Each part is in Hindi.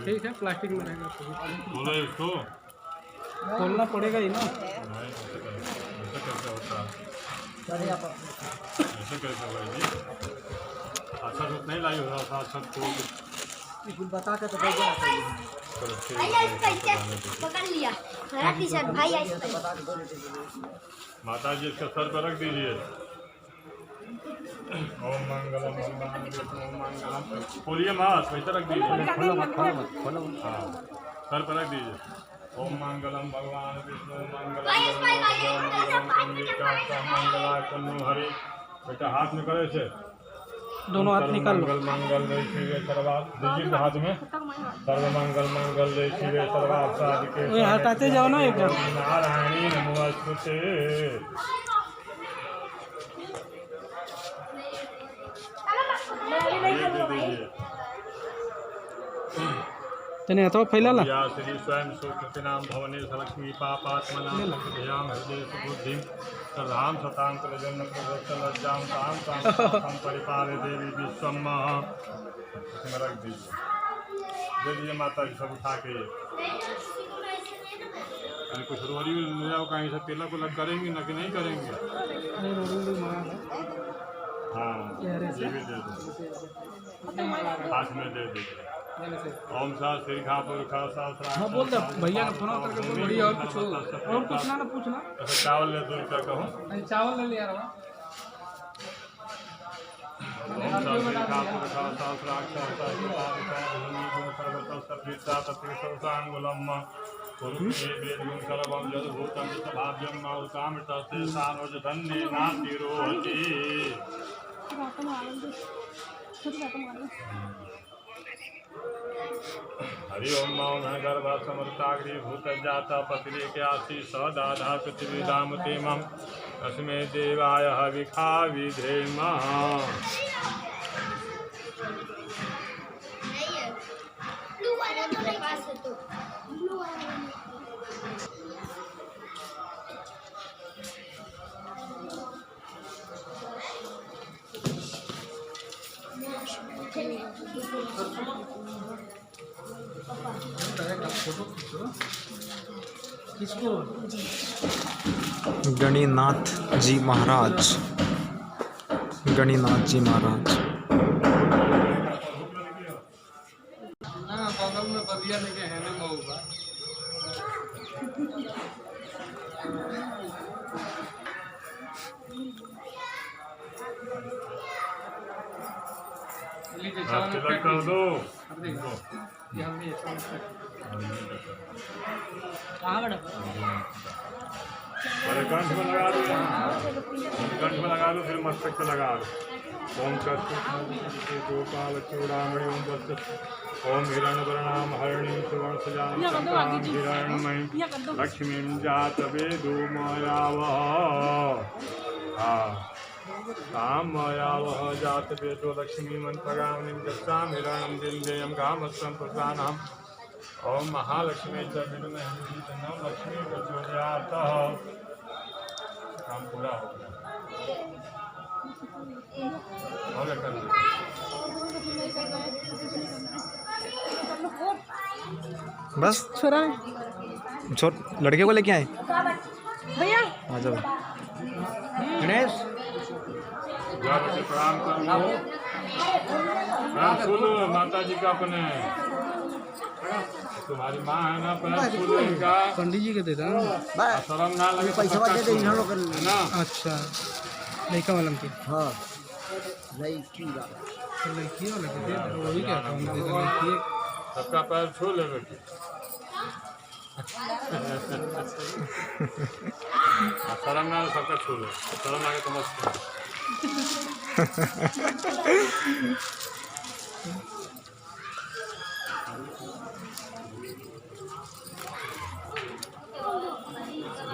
ठीक है, प्लास्टिक में रहेगा तो बोलो इसको खोलना पड़ेगा ही ना। ऐसा कैसे होता है? ऐसा कैसे होगा जी? अच्छा तो नहीं लाई होगा, अच्छा तो बता के तो भेजना चाहिए। पकड़ लिया भाई। माता जी इसका सर पर रख दीजिए। ओम मंगलम भगवान विष्णु मंगलम। खोलिए माँ, वैसे रख दीजिए। हाँ, सर पर रख दीजिए। ओम मंगलम भगवान विष्णु मंगलम मंगला कन्नु हरि। बेटा हाथ में करे से दोनों हाथ निकाल लो। मंगल जय शिवे सर्वार्थ दीजिए हाथ में। सर्व मंगल जय शिवे सर्वार्थ साधिके। हटाते जाओ ना एक बार। नारायणी नमोस्तुते। तने तो फैलाला या श्री स्वयं सुकृतिनाम भवने लक्ष्मी पापात्मनां लक्ष्मीयां हृदय सुबुद्धिं सर्वां सतां प्रजन्न प्रवत्सलज्जां तां तां परिपाले देवी विश्वम। इसमें रख दीजिए। दे दीजिए माता जी सब उठा के। अरे कुछ रोरी ले जाओ कहीं से, तिलक को लग करेंगे ना कि नहीं करेंगे? हाँ ये भी दे दो, हाथ में दे दीजिए। ओम सा श्री खा पुरखा सहस्रा। हाँ बोल दे भैया ने फोन करके बोल बढ़िया। और पूछना ना पूछना। अच्छा चावल ले 2 रुपया कहो। नहीं चावल ले लिया रहा। ओम सा श्री खा पुरखा सहस्रा भूमि गुण सर्वतः सफीता तत्संगुलम पुरुषे वेदगुण सर्वं जदभूतं विश्वभाव्यं नौकामृतस्य सानोज धन्ये नातिरोहति। हरि ओम मौन गर्भ समृताग्री भूत जाता पत्रे के आशी सदाधा पृथ्वी दामते मम तस्मै देवाय हविखा विधेम। गणिनाथ जी महाराज, गणिनाथ जी महाराज। बगल में बदिया लेके है ना मऊगा। तिलक कर दो। पहले कंठ में लगा दो, कंठ में लगा दो, फिर मस्तक पे लगा दो। ओम कस्तूरी गोपाल चूड़ामणि ओम ओम हिरण्यवर्णाम हरिणीं सुवर्ण सजां हिरण्मयीं लक्ष्मीं जात वेदो मायावः। मायावः जात वेदो लक्ष्मीमन्त्रगामिनीं गच्छामि हिरण्यं दिन्देयं कामस्तं प्रसानम्। ओम महालक्ष्मी च विद्महे नम लक्ष्मी प्रचोदयात्। काम पूरा हो गया। बस छोरा लड़के को लेके आए भैया। आ जाओ गणेश प्रणाम करो। फूल माता जी का अपने तुम्हारी माँ है ना, पैर फूल इनका पंडित जी के देता है शर्म ना लगे पैसा दे दे इन लोग है ना। अच्छा लड़का वाला की। हाँ लड़की वाला के दे वही क्या काम दे लड़की सबका पैर छू ले बेटी। शर्म ना सबका छू ले, शर्म आगे तो मस्त।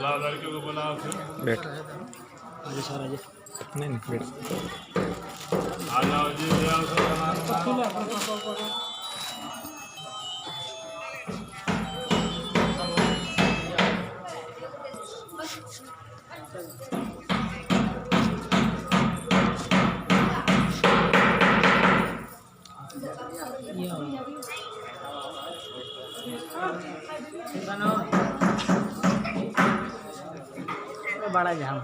लड़के को बुलाओ फिर। बैठ नहीं बैठ। आ जाओ जी, बड़ा जाम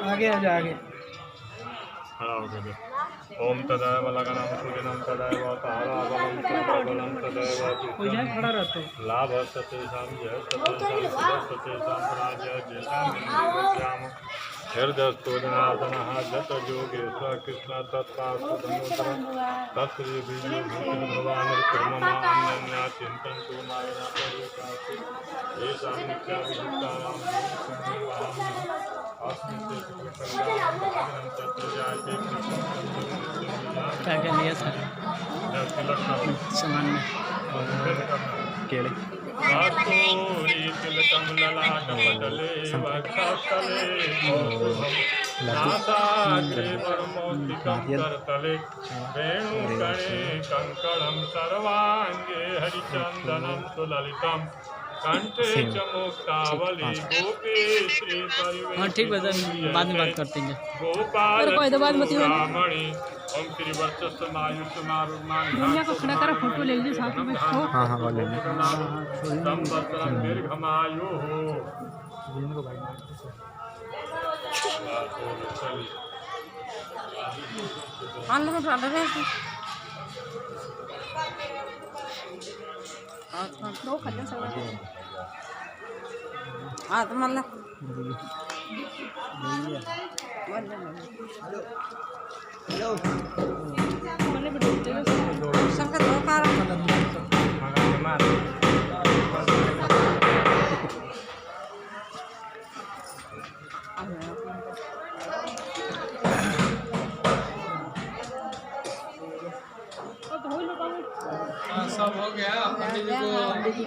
आगे आ जा आगे ओम तदैव लगनम सुजनम तदैव ताराबलम चंद्रबलम तदैव खड़ा रहता लाभ सतेषां जय सतेषां सतेषां प्राजय जयसाम हृदयस्थो जनार्दनः जत योगेश्वर कृष्ण तत्पार्श्वधनुतर तत्श्री भगवान् कृर्ममान्यन्या चिन्तन्तु मायिना परिकासु येषां नित्याभियुक्तानां क्या क्या लिया था सामान में केले कंकणं सर्वांगे हरिचंदनं सुललितं कंठे च मुक्तावली गोपी श्री परिवेश। हाँ ठीक है बाद में बात करते हैं गोपाल ब्राह्मणी ओम श्री वर्चस्व मायुष दुनिया को खड़ा करा फोटो ले लीजिए साथ में। हाँ हाँ ले लें संवत्सरं दीर्घमायु सब हो गया पंडित जी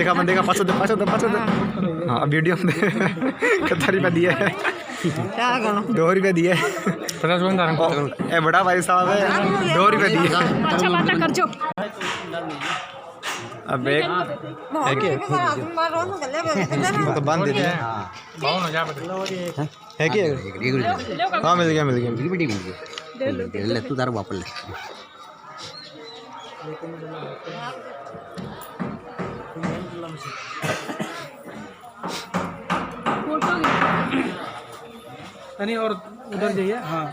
को मन देखा पास हाँ वीडियो में कितना रुपया दिया है 2 रुपये दिए 50 ए बड़ा भाई साहब है 2 रुपये दिए अच्छा बात कर जो अब एक वो तो बांध देते हैं है क्या हाँ मिल गया ले तू तार वापस ले फोटो नहीं और उधर जाइए हाँ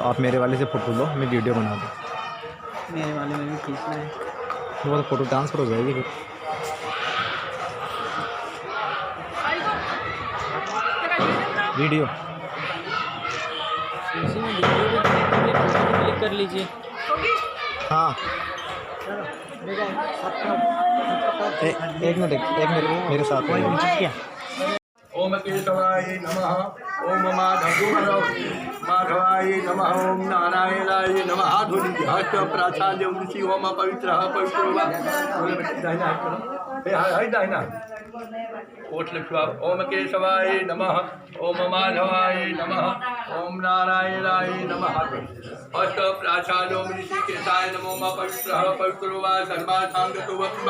आप मेरे वाले से फोटो लो मैं वीडियो बना दूँ मेरे वाले में भी खींचना है वो तो फोटो ट्रांसफर हो जाएगी फिर वीडियो इसी में वीडियो क्लिक कर लीजिए हाँ एक मिनट मेरे साथ क्या ओम केशवाय नमः ओम माधवाय नमः ओम नारायणाय नमः ध्वनि हस्त प्राचार्य ऋषि ओम पवित्र पवित्र दाहिना ओठ लिखवा ओम केशवाय नमः ओम माधवाय नमः ओम नारायणाय नमः हस्त प्राचार्य ऋषि केशाय नमो मा पवित्र पवित्र वा सर्वासांगतो वक्म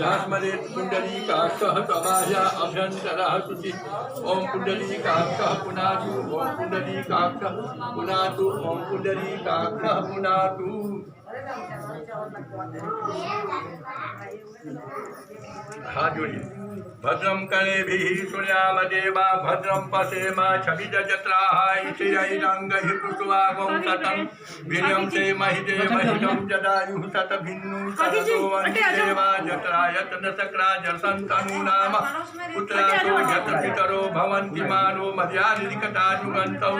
यस्मरे पुंडरीकाक्षः समाह्य अभ्यन्तरः शुचि ओम पुंडरीकाक्षः पुनातु ओम पुंडरीकाक्षः पुनातु ओम पुंडरीकाक्षः पुनातु हाथ जोड़िए। भद्रम कर्णेभिः शृणुयाम देवा भद्रम पश्येम क्षभिजत्राः इषयैरङ्गैः पुष्टवागं शतं वीर्यं सेमहि देवहितं जदायुः शतभिन्नु शरदो वन्देवा जत्रायतनचक्रा जसन्तनूनाम पुत्रासो यतपितरो भवन्ति मानो मर्यादिकता युगन्तौ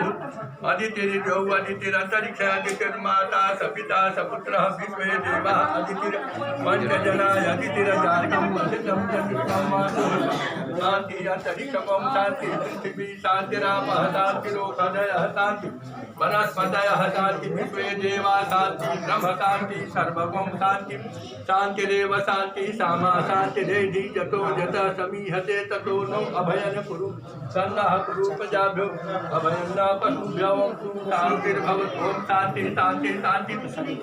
अदितिर्यो अदितिरन्तरिक्षादितिर्माता सपिता सपुत्रः विश्वे देवाः अदितिर्पञ्चजनाय अदितिरजातं वसितं जनितं शांति अंतरिक्षं शांति पृथिवी शांतिरापः शांतिरोषधयः शांति वनस्पतयः शांति विश्वे देवा शांति ब्रह्म शांति सर्वगं शांति शांतिरेव शांति सामा शांतिरेधि जतो जतः समीहते ततो नो अभयन कुरु सन्नः कुरु प्रजाभ्यो अभयं न पशुभ्यो शांतिर्भवतु ओम शांति शांति शांति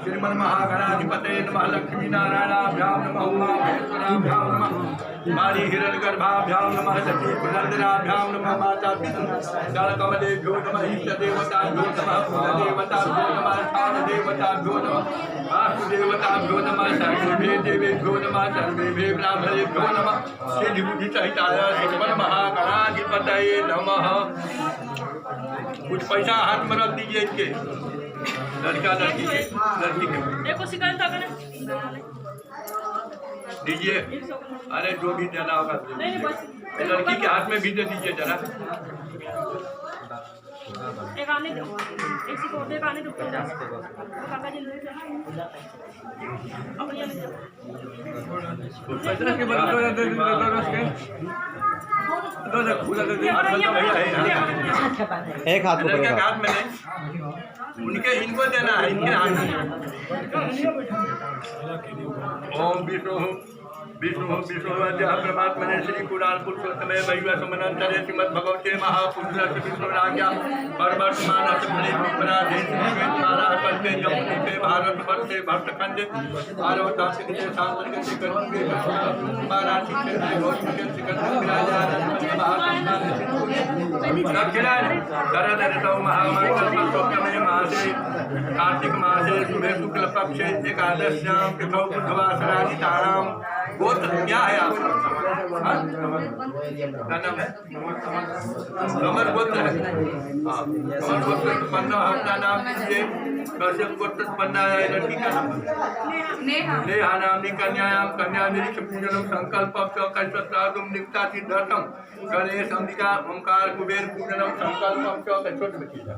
श्रीमन्महागणाधिपतये नमः लक्ष्मीनारायणाभ्यां नमः उमामहेश्वराभ्यां नमः मारी हिरण्यगर्भाभ्यां नमः सती पुनर्दराभ्यां नमः माता जलकमलेभ्यो नमः इष्टदेवताभ्यो नमः कुलदेवताभ्यो नमः स्थानदेवताभ्यो नमः वासुदेवताभ्यो नमः सर्वेभ्यो देवेभ्यो नमः सर्वेभ्यो ब्राह्मणेभ्यो नमः सिद्धिबुद्धिसहिताय श्रीमन्महागणाधिपतये नमः। कुछ पैसा हाथ में रख दीजिए इनके लड़का लड़की के दीजिए। अरे जो भी देना होगा लड़की के हाथ में भी दे दीजिए जरा। एक आने दो, एक सिक्योरिटी एक आने दो, काका जी ले अपने आने दो। पैसा के बदले दे एक हाथ लड़के के हाथ में नहीं, उनके इनको देना है, इनके हाथ में। ओम विष्णु विष्णु विष्णु परमात्मने श्री पुराण पुरुषोत्तमे वैवा समनंतरे श्रीमद् भगवते महापुरुष विष्णुराज्ञा परवर्तमान अपराधे पंचे जमुने भारत वर्षे भट्टखंडे आरोदासिके सांतर्गते कर्मके महाराज महामंगलमे मासे कार्तिक मासे शुभे शुक्ल पक्षे एकादश्यां तिथौ बुधवासरादितानां। गोत्र क्या है आपका? क्या नाम है? कमर गोत्र है। हाँ, कमर गोत्र उत्पन्न अपना नाम दीजिए। कश्यप गोत्र उत्पन्न है लड़की का नाम नेहा नामनी कन्यायां कन्या निरीक्ष पूजनम संकल्प कैश्वत्रादुम नियुक्ता सिद्धर्थम गणेश अंबिका ओंकार कुबेर पूजनम संकल्पम च छोट में कीजिए।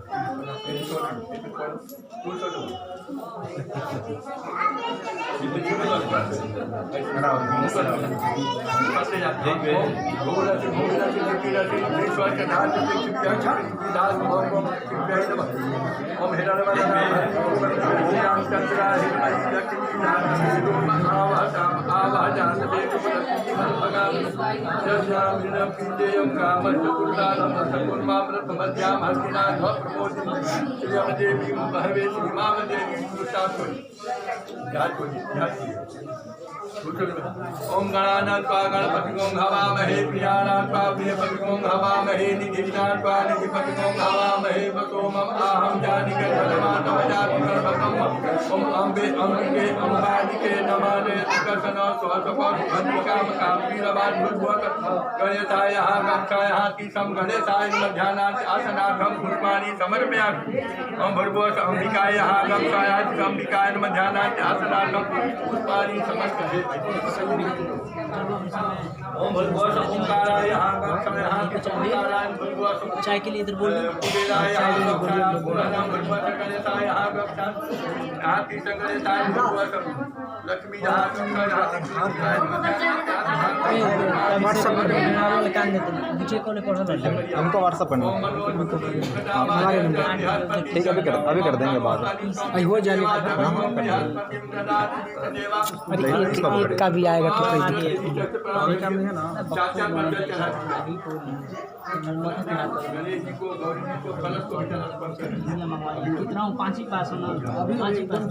ओम गणानात्वा गणपतिगों हवामहे प्रियानात्वा प्रियपतिगों हवामहे निधिनात्वा निधिपतिगों हवामहे वसोमम आहम जानिके धर्मात्मजातिकर्मकम् ओम अम्बे अम्बिके अम्बालिके नमः कर्षण स्वस्वपद भद्रिकाम कामवीरवाद भूर्भुवत् गणेशायः कक्षायः तीसं गणेशाय मध्याह्नात् आसनार्थं पुष्पाणि समर्पयामि। ओम भूर्भुवः अम्बिकायाः कक्षायाः अम्बिकाय मध्याह्नात् आसनार्थं पुष्पाणि समर्पयामि। ओम भूर्भुवः ओंकाराय कक्षायाः ओंकाराय भूर्भुवः चाय के लिए इधर बोल दो। कुबेराय कक्षायाः भूर्भुवः गणेशाय कक्षायाः आरती गणेशाय भूर्भुवः लक्ष्मी व्हाट्सएप पर मुझे कॉल पढ़ा था हमको व्हाट्सएप करना हमारे नंबर। ठीक है अभी कर देंगे बात। हो जाने का भी आएगा तो कोई दिक्कत नहीं है ना। कितना हूँ 5 ही पास होना अभी 5 ही पास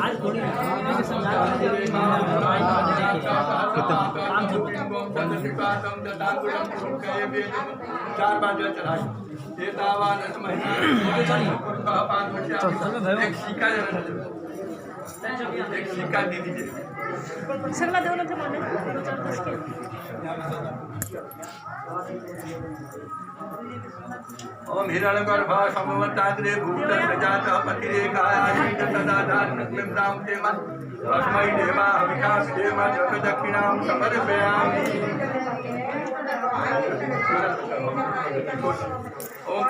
आज थोड़ी एक सिक्का दे दीजिए। सगला देव ना थे माने 2-4 के ओम हिरण्यगर्भा समवताग्रे भूतसजातः पतिरेकायासीत सदा धात्मस्मिं तेम तस्मै देवा विकास देव जगदक्षिणां समर्पयामि। ओम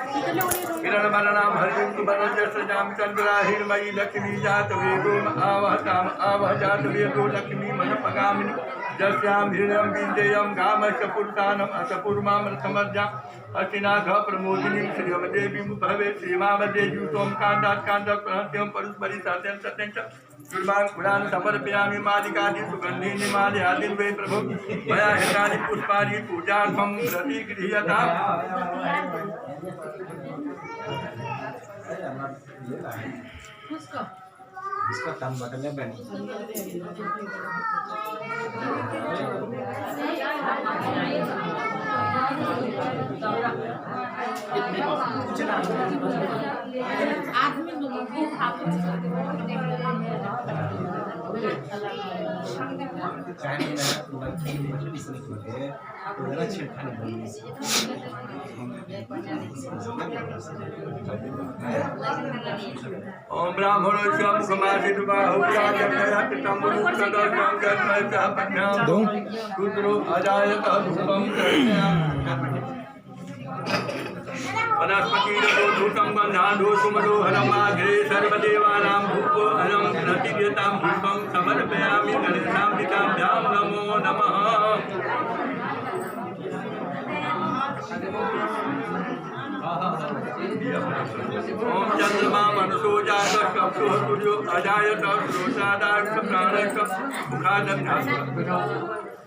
हिरण्यवर्णां हरिं सुवर्णजस्रजां चन्द्रा हिरण्मयी लक्ष्मी जातवेदोम आवहताम आवह जातवेदो लक्ष्मी मनपगामिनी जस्यां हिरण्यं विन्देयं गामश्च पुरुषानम् असपूर्वां समर्जा अस्तिनाथ प्रमोदिनीं श्रीमदेवीं भवे श्रीमावदे यूतों काण्डात् काण्डप्रहत्यं परुस्परि सत्यं सत्यं च दुर्वान् कुलान् समर्पयामि मालिकादि सुगन्धीनि माल्यादि वै प्रभो मया हितानि पुष्पाणि पूजार्थं प्रतिगृह्यताम्। इसका काम बदलने बनी ओम ब्राह्मणोऽस्य मुखमासीत् बाहुव्याजन्मयापितम्बुरुकदर्शं रुद्रो अजायतः धूपं वनस्पतिरधूतं गन्धाढ्यो सुमनोहरमाघ्रे सर्वदेवानां धूपोऽहं प्रतिगृह्यतां धूपं समर्पयामि गणेशाम्बिकाभ्यां नमो नमः। ओम चंद्रमा मनसो जातः सूर्यो अजायतः श्रोत्रादाक्ष प्राणश्च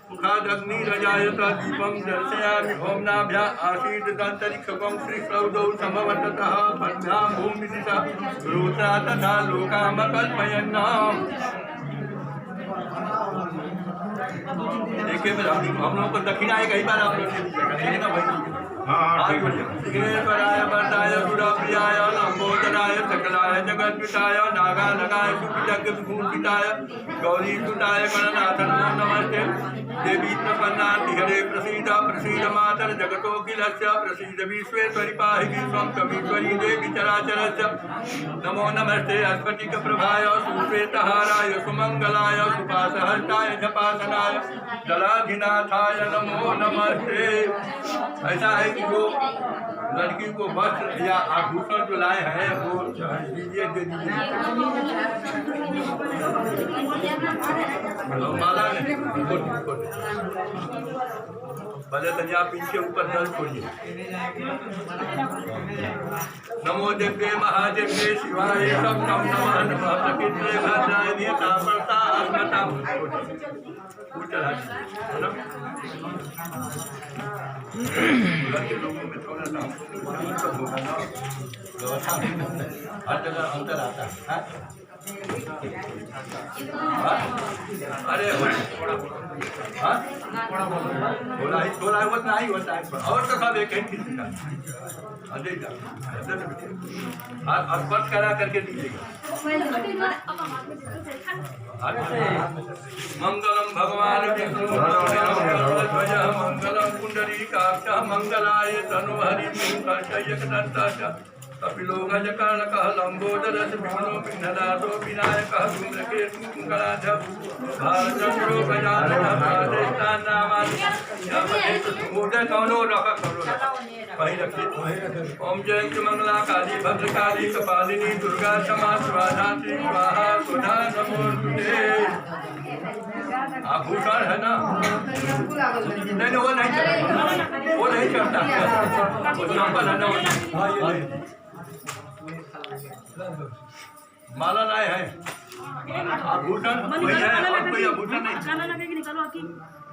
मुखादग्निरजायतः दीपं दर्शयामि। ओम नाभ्या आसीत् दन्तरिक्षकं श्रीश्रौदौ समवर्ततः पद्भ्यां भूमिदिशः श्रोत्रा तथा लोकामकल्पयन्नाम्। देखिए हम लोग को दक्षिणा है कई बार आप लोग ना भाई विघ्नेश्वराय वरदाय सुरप्रियाय लंबोदराय सकलाय जगद्विताय नागानगाय सुखिजगद्भूषिताय गौरीसुताय गणनाथ नमो नमस्ते। देवी प्रपन्नाति हरे प्रसीद प्रसीद मातर जगतोऽखिलस्य प्रसीद विश्वेश्वरि पाहि विश्वं कवीश्वरी देवी चराचरस्य। नमो नमस्ते अस्फटिकप्रभाय सुश्वेतहाराय सुमंगलाय सुपासहस्ताय जपासनाय जलाधिनाथाय नमो नमस्ते। ऐसा है कि जो लड़की को वस्त्र या आभूषण जो लाए हैं वो दीजिए दे दीजिए। माला नहीं पहले तो आप इनके ऊपर दल छोड़िए। नमो देव्ये महादेव्ये शिवाय सप्तम नमः नमः प्रकृते भद्राय नियता परता अस्मता चला लोगों में थोड़ा सा हर जगह अंतर आता है। अरे थोड़ा होता ही होता है और तो सब एक ही किसी का स्पर्श करा करके दीजिएगा। मंगलम भगवान विष्णु मंगलम पुंडरीकाक्ष मंगलाय तनुहरि कपिलो गजकर्णकः लंबोदरस्य विष्णु विघ्ननाथो विनायकः धूम्रकेतु मंगलाढ्य भालचंद्रो गजाननः पादेष्टान्नामानि मोदे कौनो रखा करो वही रखिए। ओम जयंती मंगला काली भद्रकाली कपालिनी दुर्गा क्षमा स्वाधात्री स्वाहा सुधा नमोस्तुते। आभूषण है ना? नहीं वो नहीं चलता, वो नहीं चलता, वो चंपल है ना। माला लाए हैं आभूषण वही है और कोई आभूषण नहीं।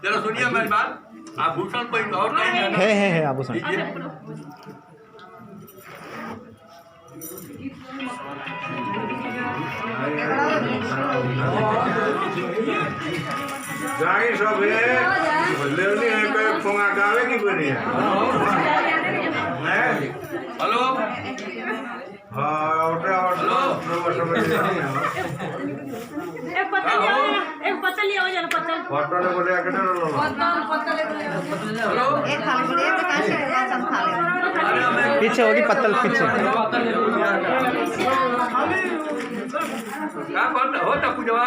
चलो सुनिए मेरी बात, आभूषण कोई और नहीं है आभूषण। जाई सब है लेवनी है पे फोंगा गावे की बनी है। हेलो हाँ उठा हेलो एक पत्तल लिया एक पत्तल लिया हो जाना पत्तल फोटो ले बोले आके डर लो एक खा ले एक दुकान से जा सब खा ले पीछे होगी पत्तल पीछे क्या करता होता पूजवा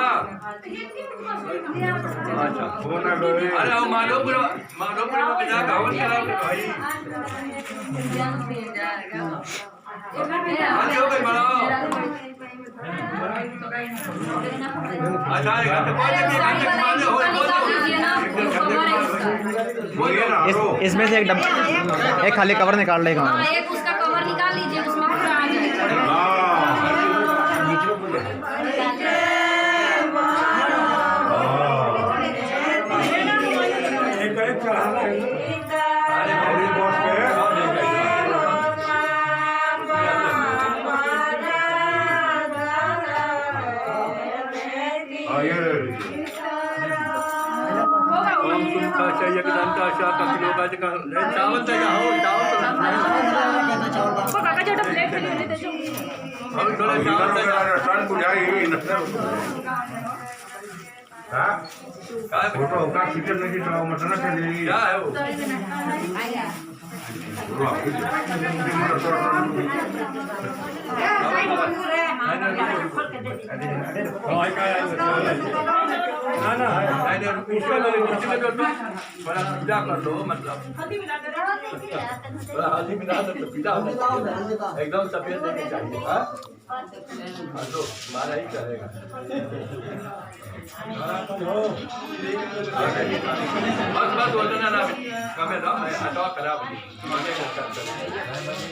अच्छा होना गए अरे माधोपुर में जा गावन करा भाई आज हो गई बड़ा अच्छा एक घंटे बाद इसमें से एक खाली कवर निकाल लेगा एक उसका कवर निकाल लीजिए उसमें पूरा आ जाएगा चावल चाहिए काका छोटा प्लेट ले दे दो थोड़ा चावल सन बुझाई हां फोटो का चिकन नहीं चलाओ मटन के लिए क्या है वो ना ना उसका बड़ा पूजा कर लो मतलब बड़ा हल्दी मिला दो तो पीला हो एकदम सफेद नहीं चाहिए हाँ तो हमारा ही चलेगा बस बस वजन ना कमे ना मैं हटा खराब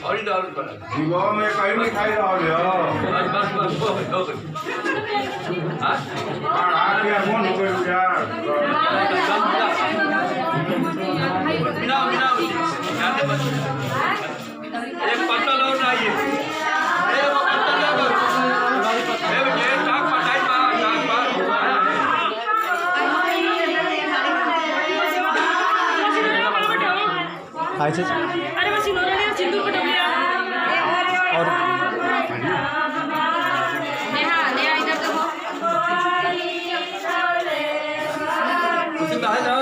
और ही दाल बना जीवा में कहीं नहीं खाई रहा हो बस बस हो गई हां आ गया कौन हो गया यार बिना बिना एक पत्तल और चाहिए एक पत्तल ले ये टाक पटाई पा टाक पा हाय चीज अरे मैं सिंदूर लिया सिंदूर पटा लिया और नेहा नेहा इधर देखो कुछ है ना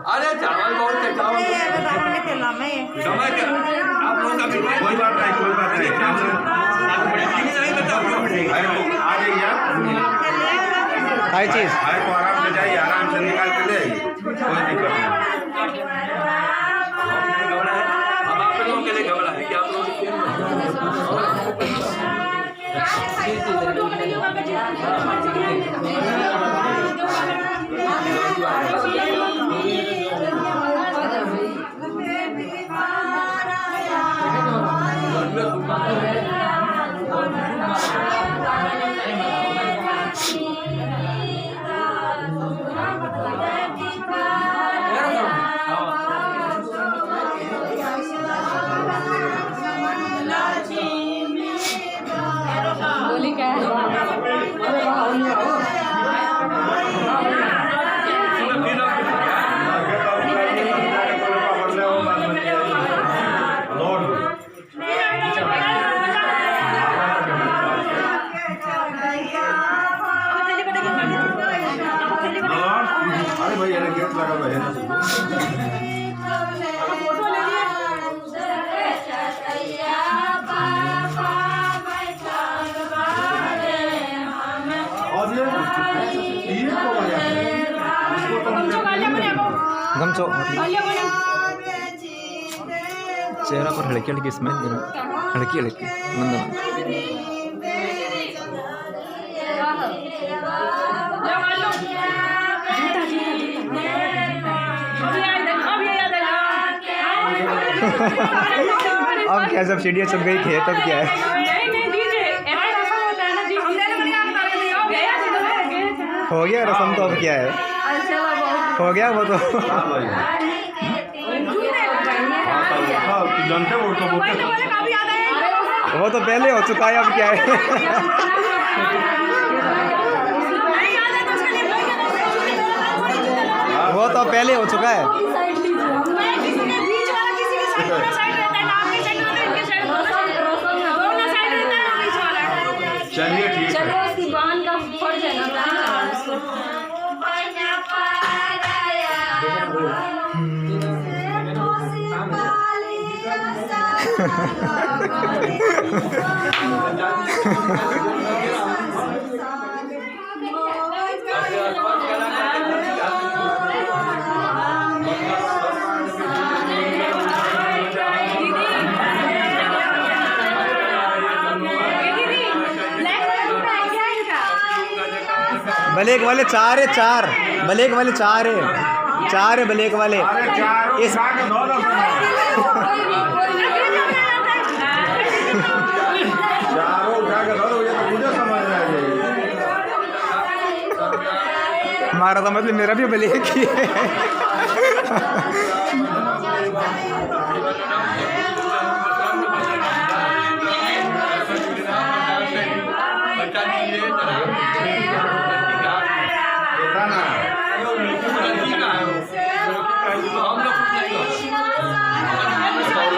अरे चावल बहुत है चावल समय क्या आप लोगों का भी कोई बात नहीं नहीं बताओ आ जाइए हाय चीज आए तो आराम से जाइए आराम से निकाल के ले आइए कोई दिक्कत नहीं हम आप लोगों के लिए घबरा है कि आप लोग बोली क्या है अरे भाई ये गेट लगा हुआ है ना और ये तो बढ़िया गमछो चेहरा पर हल्की हल्की स्मेल हल्की हल्की मंद मंद अब क्या सब सीढ़ियाँ चुप गई खेत अब क्या है हो गया रसम तो अब क्या है हो गया वो तो वो तो पहले हो चुका है अब क्या है वो तो पहले हो चुका है चलिए ठीक है बांध का फर्ज है ना ब्लैक वाले चार है चार ब्लैक वाले चार है ब्लैक वाले इस हमारा तो मतलब मेरा भी ब्लैक ही है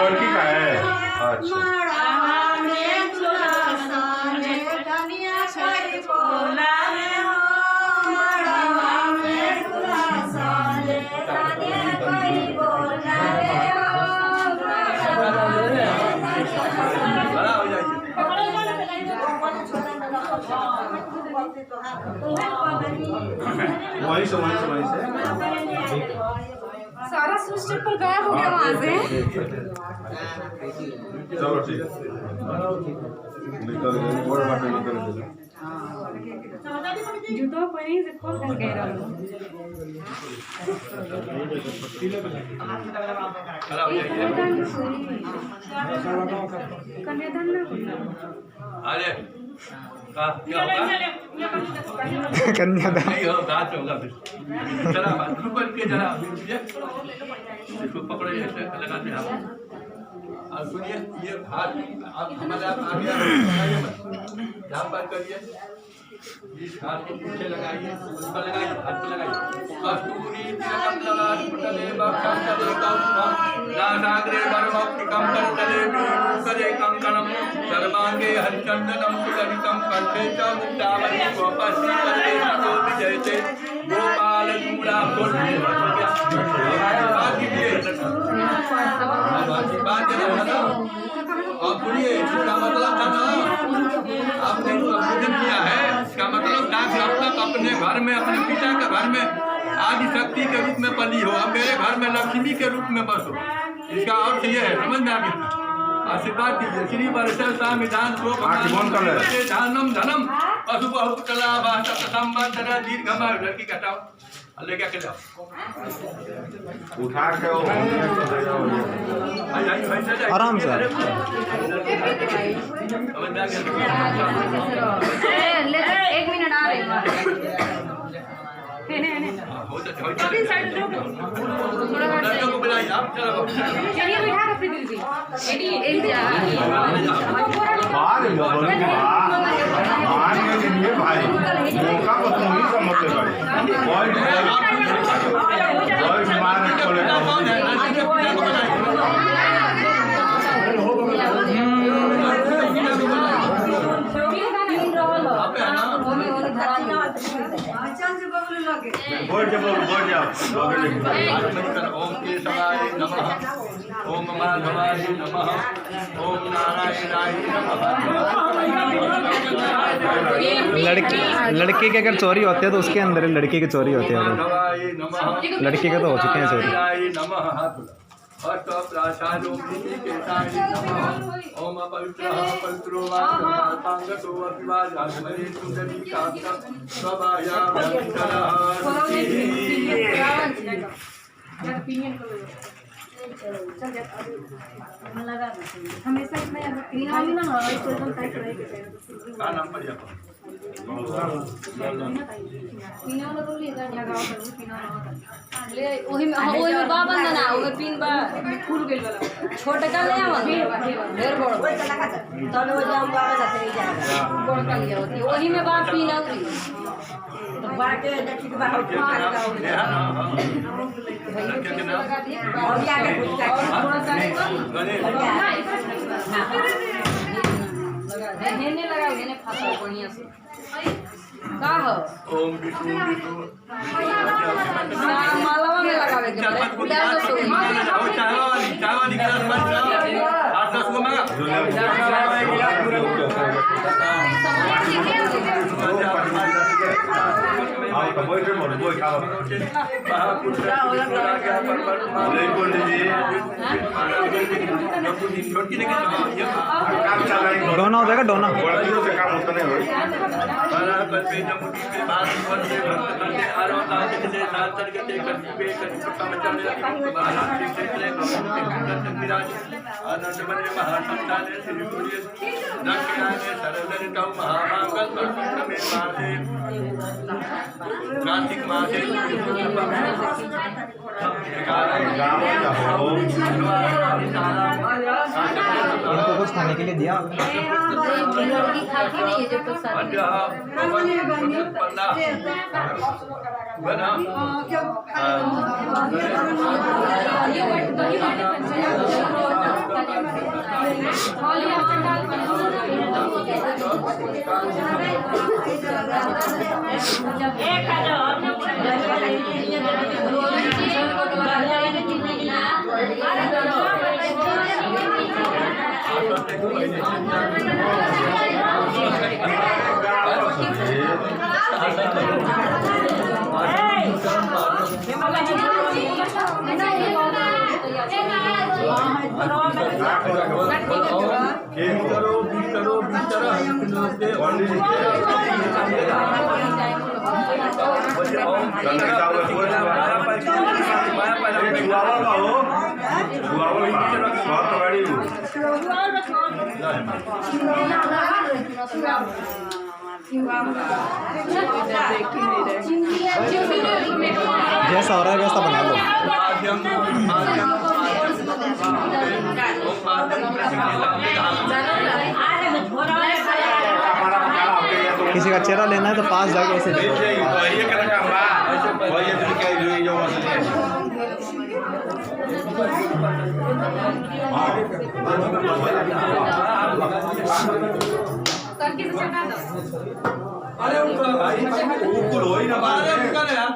लड़की का है अच्छा वहीं से सारा स्विच पर गायब हो गया वहाँ से चलो ठीक निकल गए और बात निकल गए जूतो पहनी से खोल कर कह रहा हूँ कन्यादान ना अरे क्या होगा कन्यादान नहीं होगा तो होगा फिर जरा रुक के जरा इसको पकड़ो ऐसे लगाते हैं और सुनिए ये हाथ आप हमारे आप आ गया ध्यान पर करिए इस हाथ को पीछे लगाइए उस पर लगाइए हाथ पे लगाइए कस्तूरी तिलकम लगा पुटले बक्षम तले कौस्तुभम नासाग्रे वरमौक्तिकम करतले करे कंकणम सर्वांगे हरिचंदनम सुललितम कंठे च मुक्तावली गोपस्त्री करे जो विजयते गोपाल चूड़ा फुल बात है ना और सुनिए इसका मतलब था ना आपने पूजन किया है इसका मतलब था कि अब तक अपने घर में अपने पिता के घर में आदि शक्ति के रूप में पली हो अब मेरे घर में लक्ष्मी के रूप में बसो इसका अर्थ ये है समझ में आ गया आशीर्वाद दीजिए श्री वर्षा विधान धानम धनम पशु बहुत कला भाषा संबंधना दीर्घम लड़की कटाओ ले क्या कर उठा के आराम से एक मिनट आ रही को बुलाइए आप चलो चलिए बिठा रखी दीदी भाई मौका को तुम ही समझते बढ़ जाओ ओम केशवाय नमः, ओम माधवाय नमः, ओम नारायणाय लड़के के अगर चोरी होते हैं तो उसके अंदर लड़के की चोरी होती है। नमः, लड़के के तो हो चुके हैं चोरी। नमः। अष्ट प्राचार्यों केशाय नमः। ओम पवित्रः पवित्रो वा पांगतो अभिवाजामहे सुंदरी कांता स्वभाया हमेशा इसमें इनामी ना हो एकदम टाइट रहेगा। का नाम पड़िया पीना वाला तो ले जा लगाओ कर पीना वाला ले ओही में बा बंदना ओही पिन बा फूल गेल वाला छोटा का ले आवा ढेर बड़ तब वो जाम बा जाते जा बड़ का लिया होती ओही में बा पीना उरी तो बा के देखि के बा हो खा लगाओ और आगे कुछ थोड़ा सा हेने लगाओ हेने फासा बढ़िया से का हो ओम विष्णु विष्णु मालावा में लगावे के गुलाब तो सोई चावल गिलास बन 8-10 को मांगा डोना हो जाएगा डोना। कार्तिक मास इनको कुछ खाने के लिए दिया। लड़की खाती नहीं है जब तक शादी जैसा हो रहा है वैसा बना लो। किसी का चेहरा लेना है तो पास जाके ऐसे अरे ऊपर हो ही ना बाहर निकल यार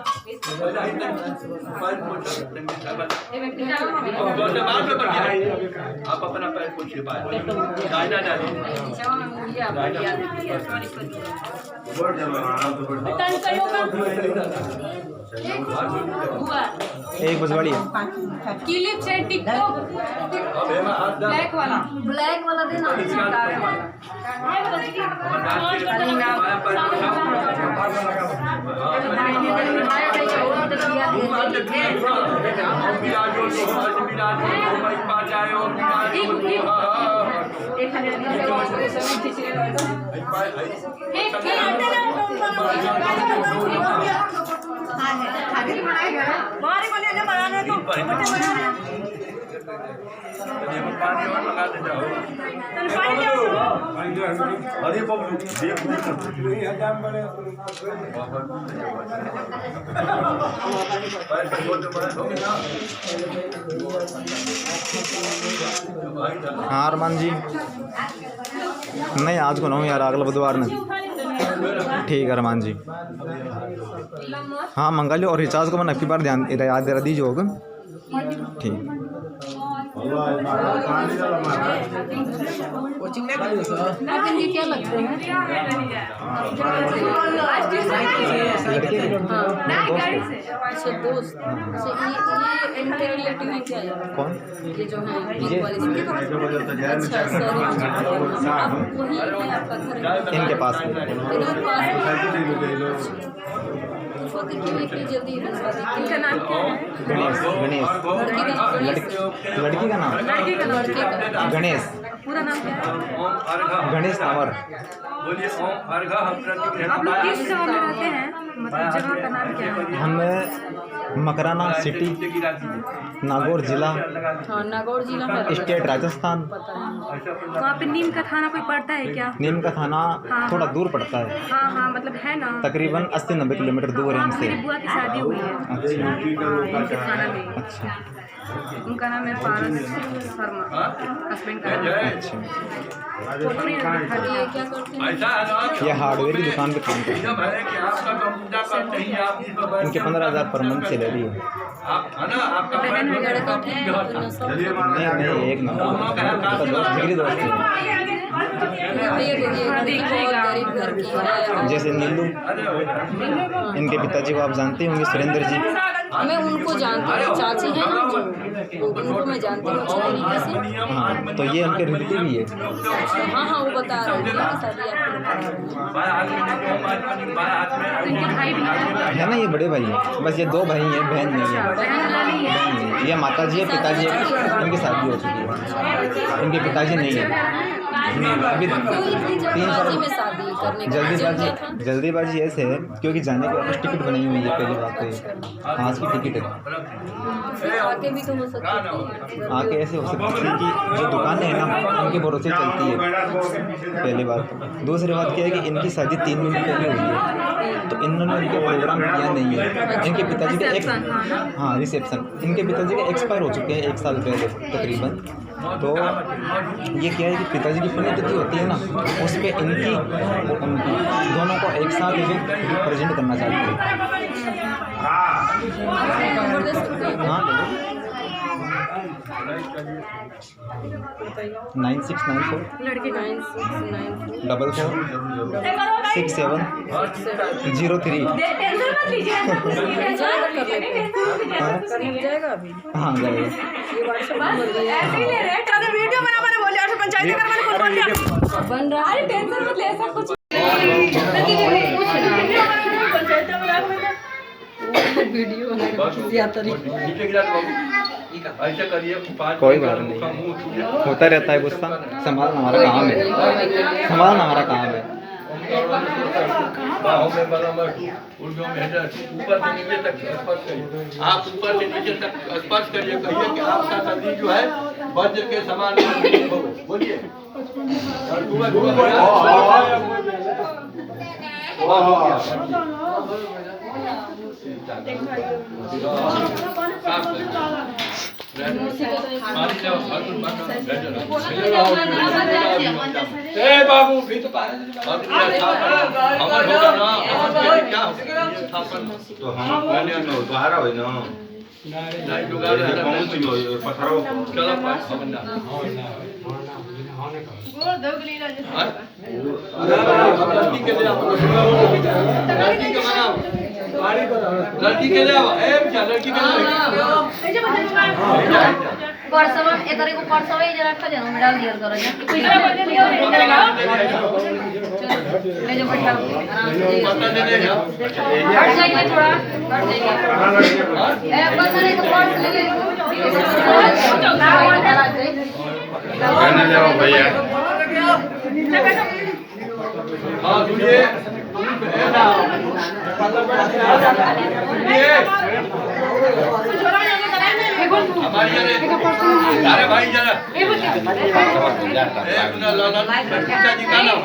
आप अपना पैर पूछिए एक बजवाड़ी है। क्लिप से टिकटॉक ब्लैक वाला देना तारे वाला पानी और लगा दे जाओ अरे बबलू देख हाँ अरमान जी नहीं आज को ना यार अगला बुधवार में ठीक है रमान जी। हाँ मंगा लो और रिचार्ज को मैं अगली बार ध्यान याद दे दीजिए होगा। ठीक ये क्या लगता है? अच्छा दोस्त, अच्छा ये इनके रिलेटिव है क्या? कौन ये जो है अच्छा सॉरी आप वही है आपका घर इनके पास में इनके पास शादी क्यों इतनी जल्दी शादी? इनका नाम क्या है? गणेश गणेश लड़की का नाम लड़के का गणेश पूरा नाम क्या है? गणेश नावर। बोलिए ओम अर्घा आप लोग किस जगह में रहते हैं? मतलब जगह का नाम क्या है? हम मकराना सिटी नागौर जिला हाँ नागौर जिला में स्टेट राजस्थान। पता है। वहाँ पे नीम का थाना कोई पड़ता है क्या? नीम का थाना थोड़ा दूर पड़ता है, हाँ हाँ मतलब है ना। तकरीबन 80-90 किलोमीटर दूर है हाँ हमसे। मेरी बुआ की शादी हुई है अच्छा इनके थाना में। अच्छा उनका नाम है पारस शर्मा, हस्बैंड का नाम। अच्छा। फोटो नहीं दिखा ये दिया। क्या करते हैं? ऐसा है ना ये हार्डवेयर की दुकान पे काम करते हैं। जब है कि आपका कंप्यूटर का चाहिए आप इस पर इनके 15,000 पर मंथ सैलरी है। आप है ना आपका बहन है लड़का है नहीं नहीं एक नंबर दोस्त जिगरी दोस्त है। ये लड़की बहुत गरीब घर की है। जैसे नीलू, इनके पिताजी को आप जानते होंगे, सुरेंद्र जी। मैं उनको जानती हूँ, चाची है ना जो उनको मैं जानती हूँ अच्छी तरीके से। हाँ तो ये उनके रिलेटिव ही है। हाँ हाँ वो बता रहे थे कि शादी आपको बता रहे हैं। इनके भाई भी हैं। है ना, ये बड़े भाई हैं, बस ये 2 भाई हैं, बहन नहीं है। बहन नहीं है। बहन नहीं है। ये माता जी है, पिताजी है, इनकी शादी हो चुकी है, इनके पिताजी नहीं है। अभी क्यों इतनी 3 साल जल्दीबाजी में शादी करने का रीज़न क्या था? जल्दीबाजी ऐसे है क्योंकि जाने के वापस टिकट बनी हुई है पहली बात तो। हाँ की टिकट है। फिर आगे भी तो हो सकती थी। आके ऐसे हो सकती है कि जो दुकानें हैं ना उनके भरोसे चलती है, पहली बात। दूसरी बात क्या है कि इनकी शादी 3 महीने पहले हुई है तो इन्होंने उनके प्रोग्राम किया नहीं है। इनके पिताजी का हाँ रिसेप्शन, इनके पिताजी का एक्सपायर हो चुके हैं 1 साल पहले तकरीबन। तो ये क्या है कि पिताजी की पुण्यतिथि होती है ना, उस पर इनकी और उनकी दोनों को एक साथ रिप्रेजेंट करना चाहते हैं। नंबर दे सकते हैं? हाँ ले लो। 9694 लड़के का 9694 44 67 03। जाएगा करने पे? करने में जाएगा अभी? हाँ जाएगा। ये व्हाट्सएप नंबर दिया है। वीडियो बना बोले और पंचायत कर मैंने खुद बोल दिया। बन रहा है। टेंशन मत ले, ऐसा कुछ वीडियो नीचे गिरा दो ऐसे करिए कोई बात नहीं, होता रहता है गुस्सा। संभालना हमारा काम है, संभालना हमारा काम है। बाहों में बराबर उर्दू में ऊपर से नीचे तक स्पर्श करिए। आप ऊपर से नीचे तक स्पर्श करिए, कहिए कि आपका शरीर जो है वज्र के समान हो। बोलिए बाबू भी तो लड़की के लिए लड़की के परसवा एकरे को परसवा ही जरा रखा जानो डाल दिया करो जा ले जो बैठा हट जाइए थोड़ा हट जाइए ए पता नहीं तो पर्स ले ले कहने जाओ भैया। हाँ सुनिए हमारी अरे भाई जरा पिताजी का नाम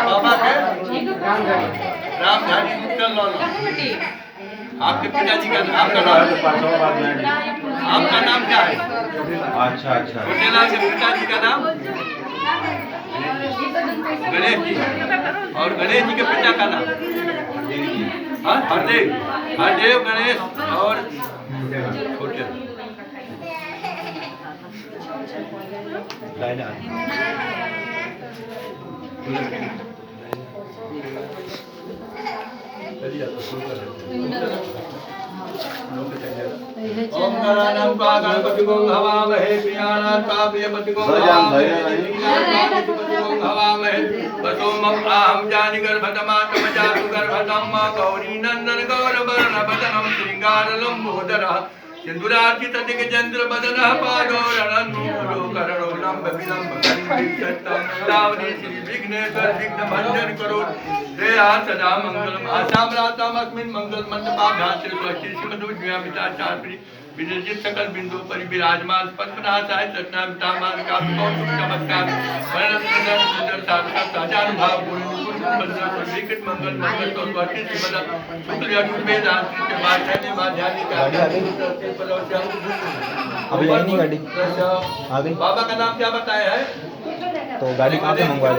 बाबा के रामधारी मुक्तल लाना। आपके पिताजी का आपका नाम आपका नाम क्या है? अच्छा अच्छा। छोटे लाल के पिताजी का नाम गणेश जी और गणेश जी के पिता का नाम हाँ हरदेव हरदेव गणेश और छोटे ओम गणानां त्वा गणपतिगो हवामहे प्रियाणां त्वा प्रियपतिगो हवामहे ततोमं आहं जानि गर्भतमातमजातु गर्भतं गौरी नन्दन गौरवर्णवदनं श्रृङ्गारलम्बोदरः सिन्दूरार्चितदिगजन्द्र बदनः पादोरणन्नूपुरो करणो लम्ब विलम्ब कण्ठिष्ठं तावनी श्री विघ्नेश्वर विघ्नभञ्जन करोतु श्रेया सदा मङ्गलम् आसाम्रातामस्मिन् मङ्गलमण्डपाभ्यां स्वस्ति श्रीमदुज्ञामिताचार्य विनिर्जित सकल बिंदु पर विराजमान पद्मनाथाय चरणामितामान का कौतुक चमत्कार वर्णन सुंदर साधका साजानुभाव विकट मंगल मंगल तो स्वस्ति श्रीमद शुक्ल यजुर्वेदांत के माध्यम माध्यानिक अभी आई नहीं गाड़ी आ गई। बाबा का नाम क्या बताया है तो गाड़ी कहाँ से मंगवा